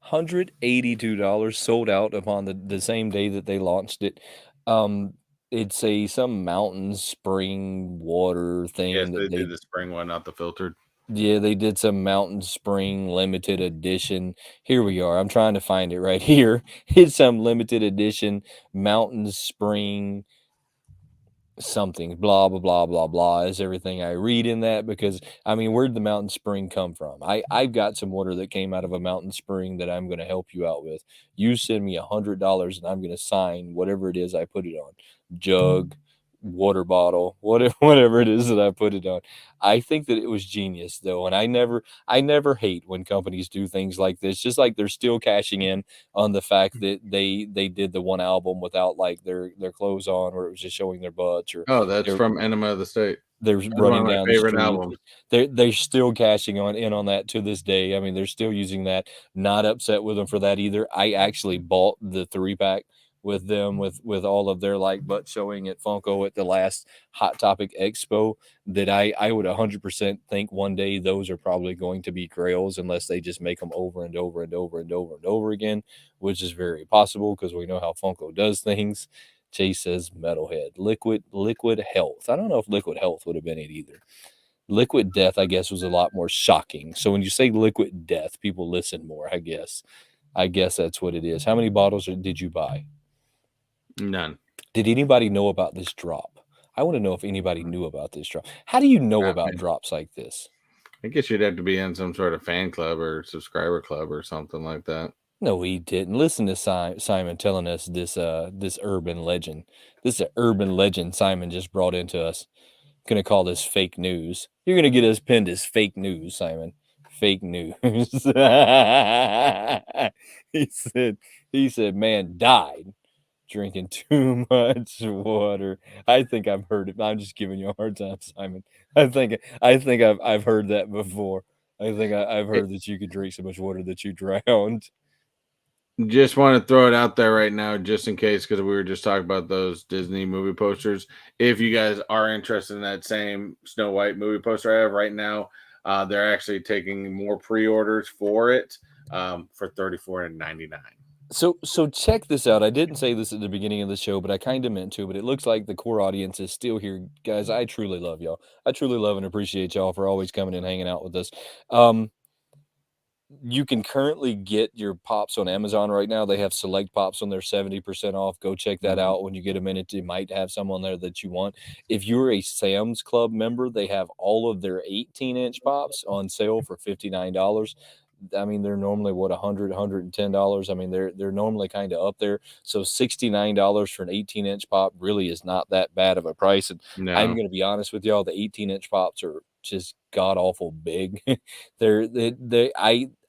$182 sold out upon the same day that they launched it. Um, it's a some mountain spring water Yes, thing they that did they the spring one, not the filtered. yeah, they did some mountain spring limited edition. Here we are. I'm trying to find it right here. It's some limited edition mountain spring something blah blah blah blah blah is everything I read in that because I mean where'd the mountain spring come from? I've got some water that came out of a mountain spring that I'm going to help you out with. You send me $100 and I'm going to sign whatever it is I put it on, jug, water bottle, whatever whatever it is that I put it on. I think that it was genius though, and I never hate when companies do things like this, just like they're still cashing in on the fact that they did the one album without like their clothes on, or it was just showing their butts, or Oh, that's they're from Enema of the State. they're That's one of running my down the favorite street. albums. They're still cashing on in on that to this day. I mean, they're still using that. Not upset with them for that either. I actually bought the 3-pack with them with all of their like butt showing at Funko at the last Hot Topic Expo. That I would 100% think one day those are probably going to be grails unless they just make them over and over and over and over and over again, which is very possible because we know how Funko does things. Chase says Metalhead. Liquid Health. I don't know if Liquid Health would have been it either. Liquid Death, I guess, was a lot more shocking. So when you say Liquid Death, people listen more, I guess. I guess that's what it is. How many bottles did you buy? None. Did anybody know about this drop? I want to know if anybody knew about this drop. How do you know I about mean, drops like this? I guess you'd have to be in some sort of fan club or subscriber club or something like that. No, he didn't. Listen to Simon telling us this urban legend. This is an urban legend Simon just brought into us. Gonna call this fake news. You're gonna get us pinned as fake news, Simon. Fake news. he said he said man died drinking too much water. I think I've heard it. I'm just giving you a hard time, Simon. I think I've heard that before. I think I've It, heard that you could drink so much water that you drowned. just want to throw it out there right now, just in case, because we were just talking about those Disney movie posters. If you guys are interested in that same Snow White movie poster I have right now, they're actually taking more pre-orders for it for $34.99. So check this out. I didn't say this at the beginning of the show, but I kind of meant to. But it looks like the core audience is still here, guys. I truly love y'all. I truly love and appreciate y'all for always coming and hanging out with us. Um, you can currently get your pops on Amazon right now. They have select pops on there 70% off. Go check that Mhm. out when you get a minute. You might have some on there that you want. If you're a Sam's Club member, they have all of their 18-inch pops on sale for $59. I mean, they're normally what, 110 $110. I mean, they're normally kind of up there. So $69 for an 18-inch pop really is not that bad of a price. And I'm No, going to be honest with y'all, the 18-inch pops are just god awful big.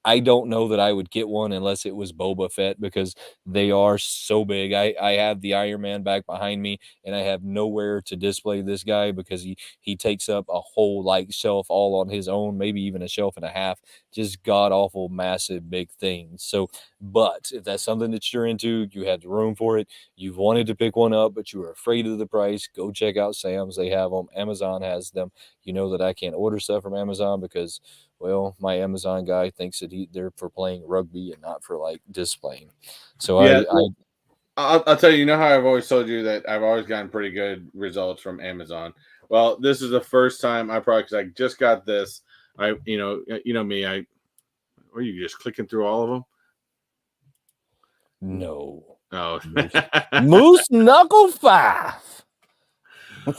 I don't know that I would get one unless it was Boba Fett because they are so big. I have the Iron Man back behind me and I have nowhere to display this guy because he takes up a whole like shelf all on his own, maybe even a shelf and a half. Just god awful massive big things. So, but if that's something that you're into, you have the room for it. You've wanted to pick one up, but you were afraid of the price. Go check out Sam's. They have them. Amazon has them. You know that I can't order stuff from Amazon because well, my Amazon guy thinks that they're for playing rugby and not for like displaying. So yeah, I I'll tell you. You know how I've always told you that I've always gotten pretty good results from Amazon. Well, this is the first time I probably because I just got this. You know me. Are you just clicking through all of them? no Oh, Moose, Moose Knuckle Five.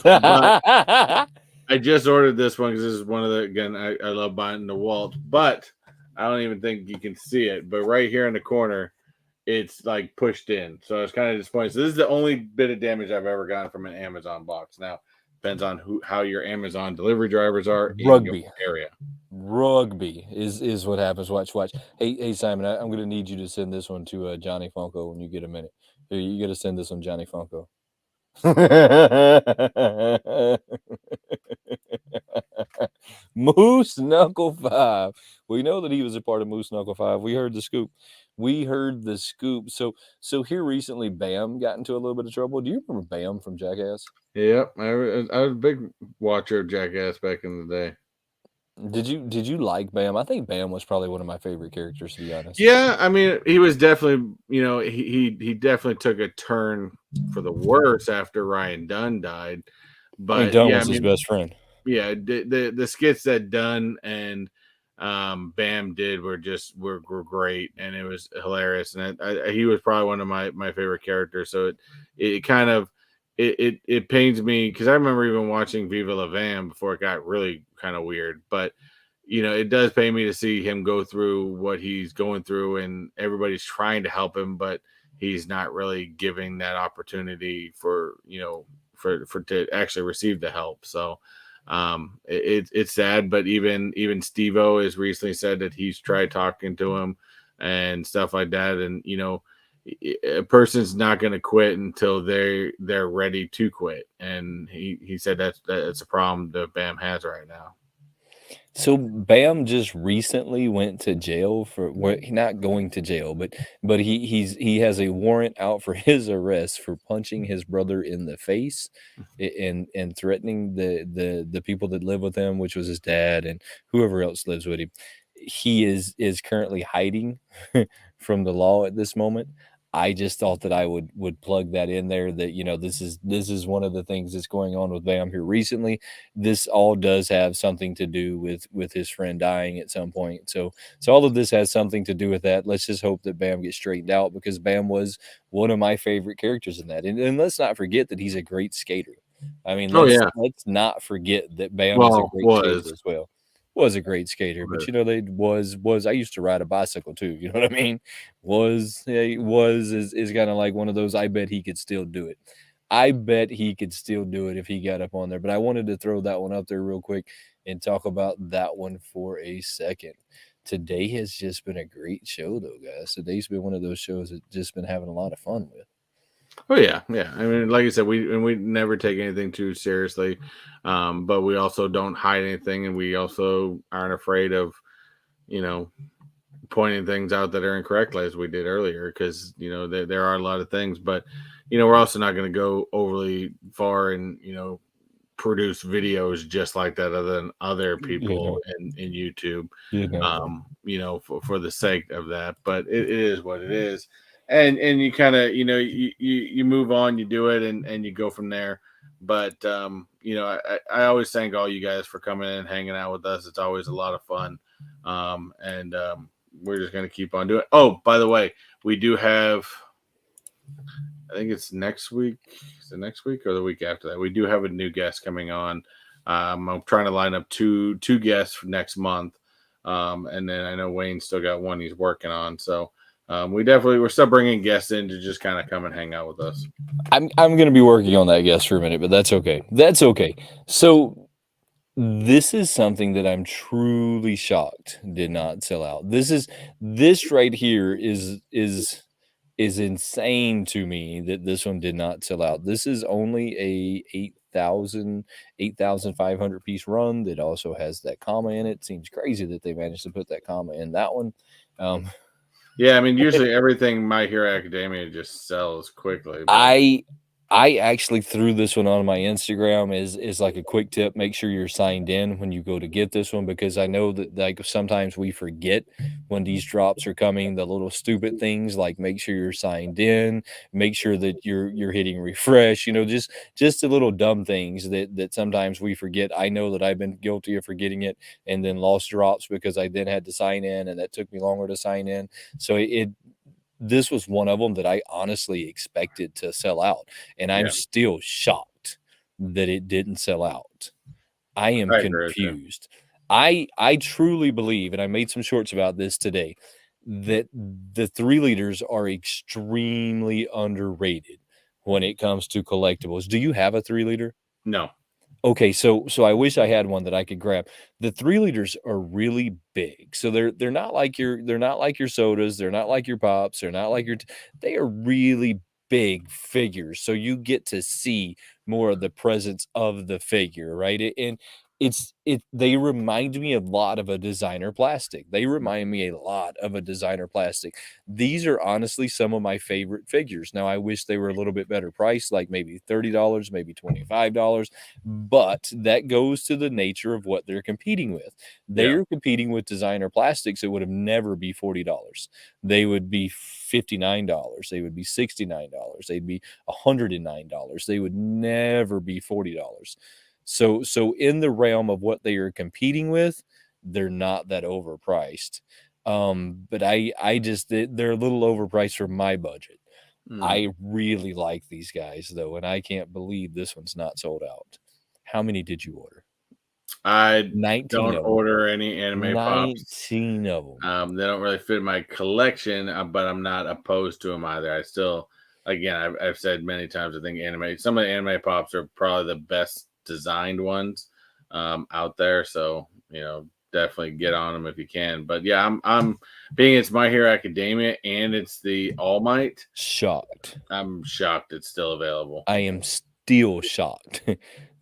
but I just ordered this one because this is one of the again I love buying the Walt, but I don't even think you can see it. But right here in the corner, it's like pushed in, so it's kind of disappointing. So this is the only bit of damage I've ever gotten from an Amazon box. Now depends on how your Amazon delivery drivers are in your Rugby. area. Rugby is what happens. Watch. Hey Simon, I'm gonna need you to send this one to Johnny Funko when you get a minute. Here, you gotta send this one, Johnny Funko. Moose Knuckle 5. We know that he was a part of Moose Knuckle 5. We heard the scoop. We heard the scoop. So here recently, Bam got into a little bit of trouble. Do you remember Bam from Jackass? Yep, I was a big watcher of Jackass back in the day. Did you like Bam? I think Bam was probably one of my favorite characters, to be honest. Yeah, I mean, he was definitely, he definitely took a turn for the worse after Ryan Dunn died. I mean, But Dunn yeah, I was his mean, best friend. yeah, the skits that Dunn and Bam did were great, and it was hilarious. And he was probably one of my favorite characters. So it kind of it pains me because I remember even watching Viva La Vam before it got really kind of weird. But it does pain me to see him go through what he's going through, and everybody's trying to help him, but he's not really giving that opportunity for for to actually receive the help. So it's sad, but even Steve-O has recently said that he's tried talking to him and stuff like that. And a person's not going to quit until they're ready to quit. And he said that's a problem that Bam has right now. So Bam just recently went to jail for not going to jail, but he has a warrant out for his arrest for punching his brother in the face and threatening the people that live with him, which was his dad and whoever else lives with him. He is currently hiding from the law at this moment. I just thought that I would plug that in there, that this is one of the things that's going on with Bam here recently. This all does have something to do with his friend dying at some point. So all of this has something to do with that. Let's just hope that Bam gets straightened out, because Bam was one of my favorite characters in that. And let's not forget that he's a great skater. I mean, Oh let's yeah, let's not forget that Bam is a well, great skater as well. Was a great skater, but was. they was I used to ride a bicycle too. You know what I mean? Was kind of like one of those. I bet he could still do it. I bet he could still do it if he got up on there. But I wanted to throw that one up there real quick and talk about that one for a second. Today has just been a great show, though, guys. Today's been one of those shows that just been having a lot of fun with. Oh yeah, yeah. I mean, like I said, we never take anything too seriously, but we also don't hide anything, and we also aren't afraid of you know pointing things out that are incorrect, as we did earlier, because there are a lot of things, but we're also not going to go overly far and produce videos just like that other than other You people know, in YouTube, you know. for the sake of that. But it is what it is. And you kind of, you move on, you do it, and you go from there. But I always thank all you guys for coming in and hanging out with us. It's always a lot of fun. And we're just going to keep on doing it. Oh, by the way, we do have, I think it's next week. Is it next week or the week after that? We do have a new guest coming on. I'm trying to line up two guests for next month, and then I know Wayne still got one he's working on. So we're still bringing guests in to just kind of come and hang out with us. I'm going to be working on that guest for a minute, but that's okay. That's okay. So this is something that I'm truly shocked did not sell out. This right here is insane to me that this one did not sell out. This is only a 8,500 piece run that also has that comma in it. Seems crazy that they managed to put that comma in that one. Um, Yeah, I mean, usually everything My Hero Academia just sells quickly, but I I actually threw this one on my Instagram is like a quick tip. Make sure you're signed in when you go to get this one, because I know that like sometimes we forget when these drops are coming, the little stupid things like make sure you're signed in, make sure that you're hitting refresh, just the little dumb things that sometimes we forget. I know that I've been guilty of forgetting it and then lost drops because I then had to sign in and that took me longer to sign in. So this was one of them that I honestly expected to sell out, and I'm yeah, still shocked that it didn't sell out. I am I agree with you. confused. I truly believe, and I made some shorts about this today, that the 3 liters are extremely underrated when it comes to collectibles. Do you have a 3 liter? No, Okay, so I wish I had one that I could grab. The 3 liters are really big. So they're not like your sodas, they're not like your pops, they're not like they are really big figures. So you get to see more of the presence of the figure, right? And They remind me a lot of a designer plastic. They remind me a lot of a designer plastic. These are honestly some of my favorite figures. Now, I wish they were a little bit better priced, like maybe $30, maybe $25, but that goes to the nature of what they're competing with. They Yeah. are competing with designer plastics that would have never be $40. They would be $59. They would be $69. They'd be $109. They would never be $40. So in the realm of what they are competing with, they're not that overpriced. But I just they're a little overpriced for my budget. Mm. I really like these guys though, and I can't believe this one's not sold out. How many did you order? I 19 don't of them. order any anime pops. 19 of them. They don't really fit my collection, but I'm not opposed to them either. I still, again, I've said many times, I think some of the anime pops are probably the best designed ones out there. So, definitely get on them if you can. But yeah, I'm being it's My Hero Academia and it's the All Might. Shocked. I'm shocked it's still available. I am still shocked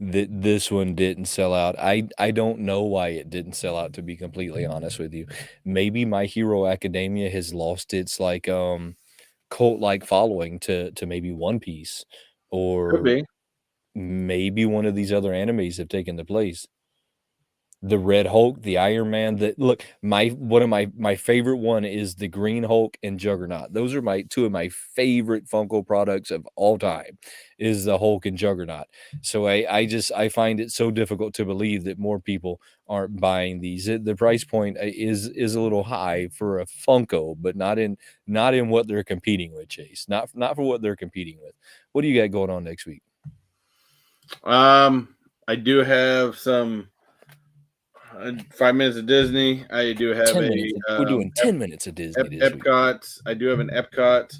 that this one didn't sell out. I don't know why it didn't sell out, to be completely honest with you. Maybe My Hero Academia has lost its cult-like following to maybe One Piece, Could or be. maybe one of these other animes have taken the place. The Red Hulk, the Iron Man. That look, one of my favorite one is the Green Hulk and Juggernaut. Those are my two of my favorite Funko products of all time. Is the Hulk and Juggernaut. So I find it so difficult to believe that more people aren't buying these. The price point is a little high for a Funko, but not in what they're competing with. Chase, not for what they're competing with. What do you got going on next week? I do have some 5 minutes of Disney. I do have 10 minutes. We're doing 10 minutes of Disney this week. Epcot. I do have an Epcot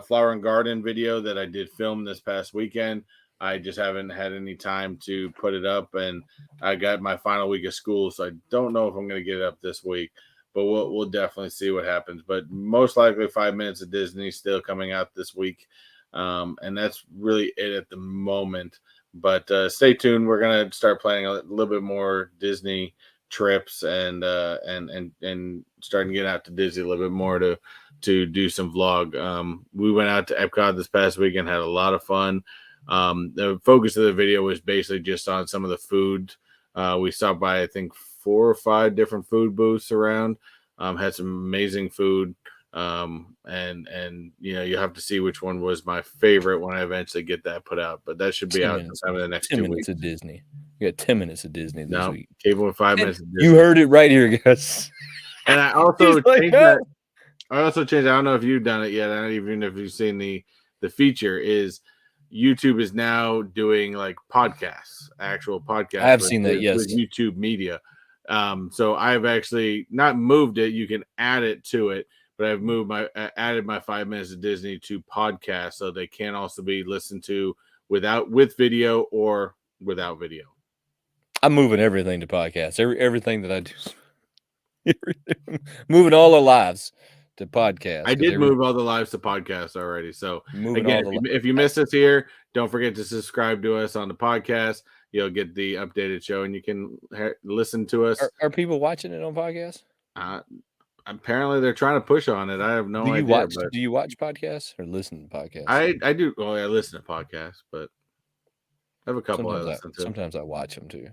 flower and garden video that I did film this past weekend. I just haven't had any time to put it up, and I got my final week of school, so I don't know if I'm going to get it up this week. But we'll definitely see what happens. But most likely, 5 minutes of Disney still coming out this week, and that's really it at the moment. But stay tuned. We're going to start planning a little bit more Disney trips and starting to get out to Disney a little bit more to do some vlog. We went out to Epcot this past weekend, had a lot of fun. The focus of the video was basically just on some of the food. We stopped by, I think, 4 or 5 different food booths around. Had some amazing food. And you have to see which one was my favorite when I eventually get that put out. But that should be out sometime in the next 2 weeks. 10 minutes of Disney. You got 10 minutes of Disney this week. Cable with 5 minutes of Disney. You heard it right here, guys. And I also changed that. I also changed. I don't know if you've done it yet. I don't even know if you've seen the feature. Is YouTube is now doing like podcasts, actual podcasts. I have seen that. Yes, with YouTube Media. So I've actually not moved it. You can add it to it, but I've added my 5 minutes of Disney to podcast, so they can also be listened to with video or without video. I'm moving everything to podcasts. Everything that I do, moving all our lives to podcasts. I did move all the lives to podcasts already. So again, if you missed us here, don't forget to subscribe to us on the podcast. You'll get the updated show, and you can listen to us. Are people watching it on podcasts? Apparently, they're trying to push on it. I have no idea. Do you watch podcasts or listen to podcasts? I do. Well, I listen to podcasts, but I have a couple I listen to. Sometimes I watch them too.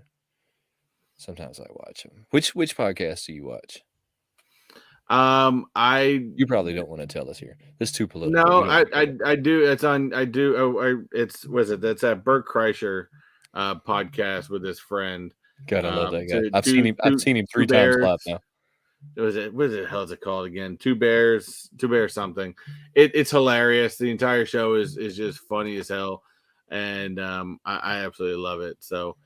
Sometimes I watch them. Which podcasts do you watch? You probably don't want to tell us here. It's too political. No, I do. It's on. I do. That's that Bert Kreischer podcast with his friend. God, I love that guy. I've seen him 3 times live now. What the hell is it called again? Two Bears something. It's hilarious. The entire show is just funny as hell, and I absolutely love it. So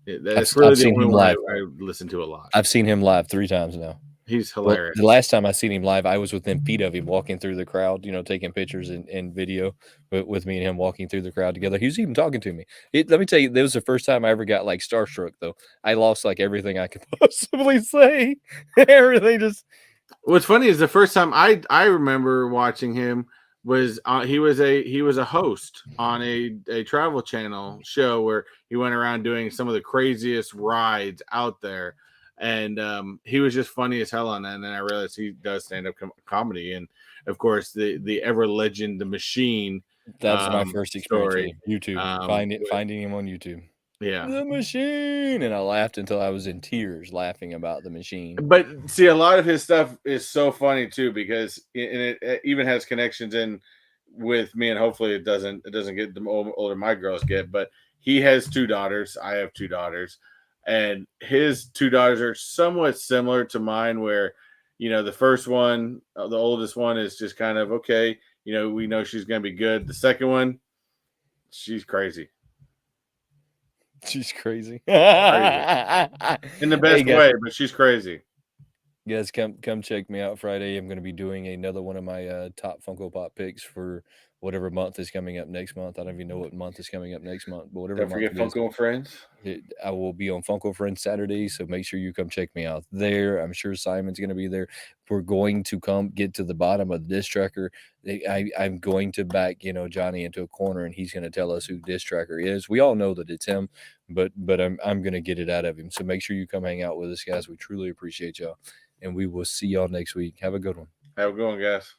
that's really the only one I listen to a lot. I've seen him live 3 times now. He's hilarious. The last time I seen him live, I was within feet of him walking through the crowd, taking pictures and video with me and him walking through the crowd together. He was even talking to me. Let me tell you, that was the first time I ever got like starstruck, though. I lost like everything I could possibly say. Everything just. What's funny is the first time I remember watching him was he was a host on a travel channel show where he went around doing some of the craziest rides out there, and he was just funny as hell on that. And then I realized he does stand up comedy, and of course the ever legend, the Machine That was my first experience with story. him. YouTube, With, finding him on YouTube. yeah, The Machine, and I laughed until I was in tears laughing about the Machine. but see, a lot of his stuff is so funny too because it even has connections in with me, and hopefully it doesn't get the older my girls get. But he has two daughters. I have two daughters, and his two daughters are somewhat similar to mine. Where the first one, the oldest one, is just kind of okay. We know she's going to be good. The second one, she's crazy. She's crazy. Crazy in the Hey, best guys. way, but she's crazy. Guys, come check me out Friday. I'm gonna be doing another one of my, top Funko Pop picks for whatever month is coming up next month. I don't even know what month is coming up next month, but whatever Don't month forget it is, Funko and Friends. I will be on Funko Friends Saturday, so make sure you come check me out there. I'm sure Simon's gonna be there. We're going to come get to the bottom of this tracker. I'm going to back, Johnny into a corner, and he's gonna tell us who this tracker is. We all know that it's him, but I'm gonna get it out of him. So make sure you come hang out with us, guys. We truly appreciate y'all, and we will see y'all next week. Have a good one. Have a good one, guys.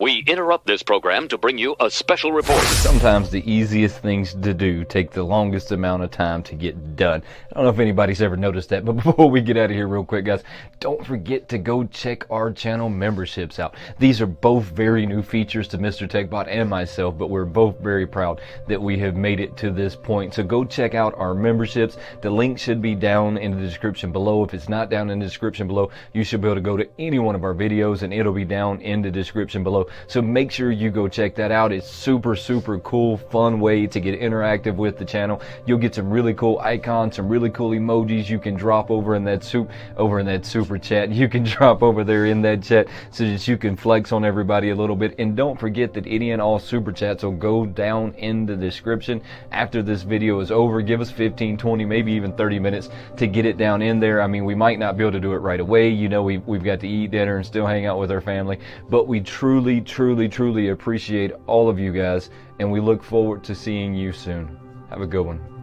We interrupt this program to bring you a special report. Sometimes the easiest things to do take the longest amount of time to get done. I don't know if anybody's ever noticed that, but before we get out of here real quick, guys, don't forget to go check our channel memberships out. These are both very new features to Mr. TechBot and myself, but we're both very proud that we have made it to this point. So go check out our memberships. The link should be down in the description below. If it's not down in the description below, you should be able to go to any one of our videos and it'll be down in the description below. So make sure you go check that out. It's super cool, fun way to get interactive with the channel. You'll get some really cool icons, some really cool emojis you can drop over in that super chat. You can drop over there in that chat so that you can flex on everybody a little bit. And don't forget that any and all super chats will go down in the description after this video is over. Give us 15, 20, maybe even 30 minutes to get it down in there. I mean, we might not be able to do it right away. We've got to eat dinner and still hang out with our family, but we truly appreciate all of you guys, and we look forward to seeing you soon. Have a good one.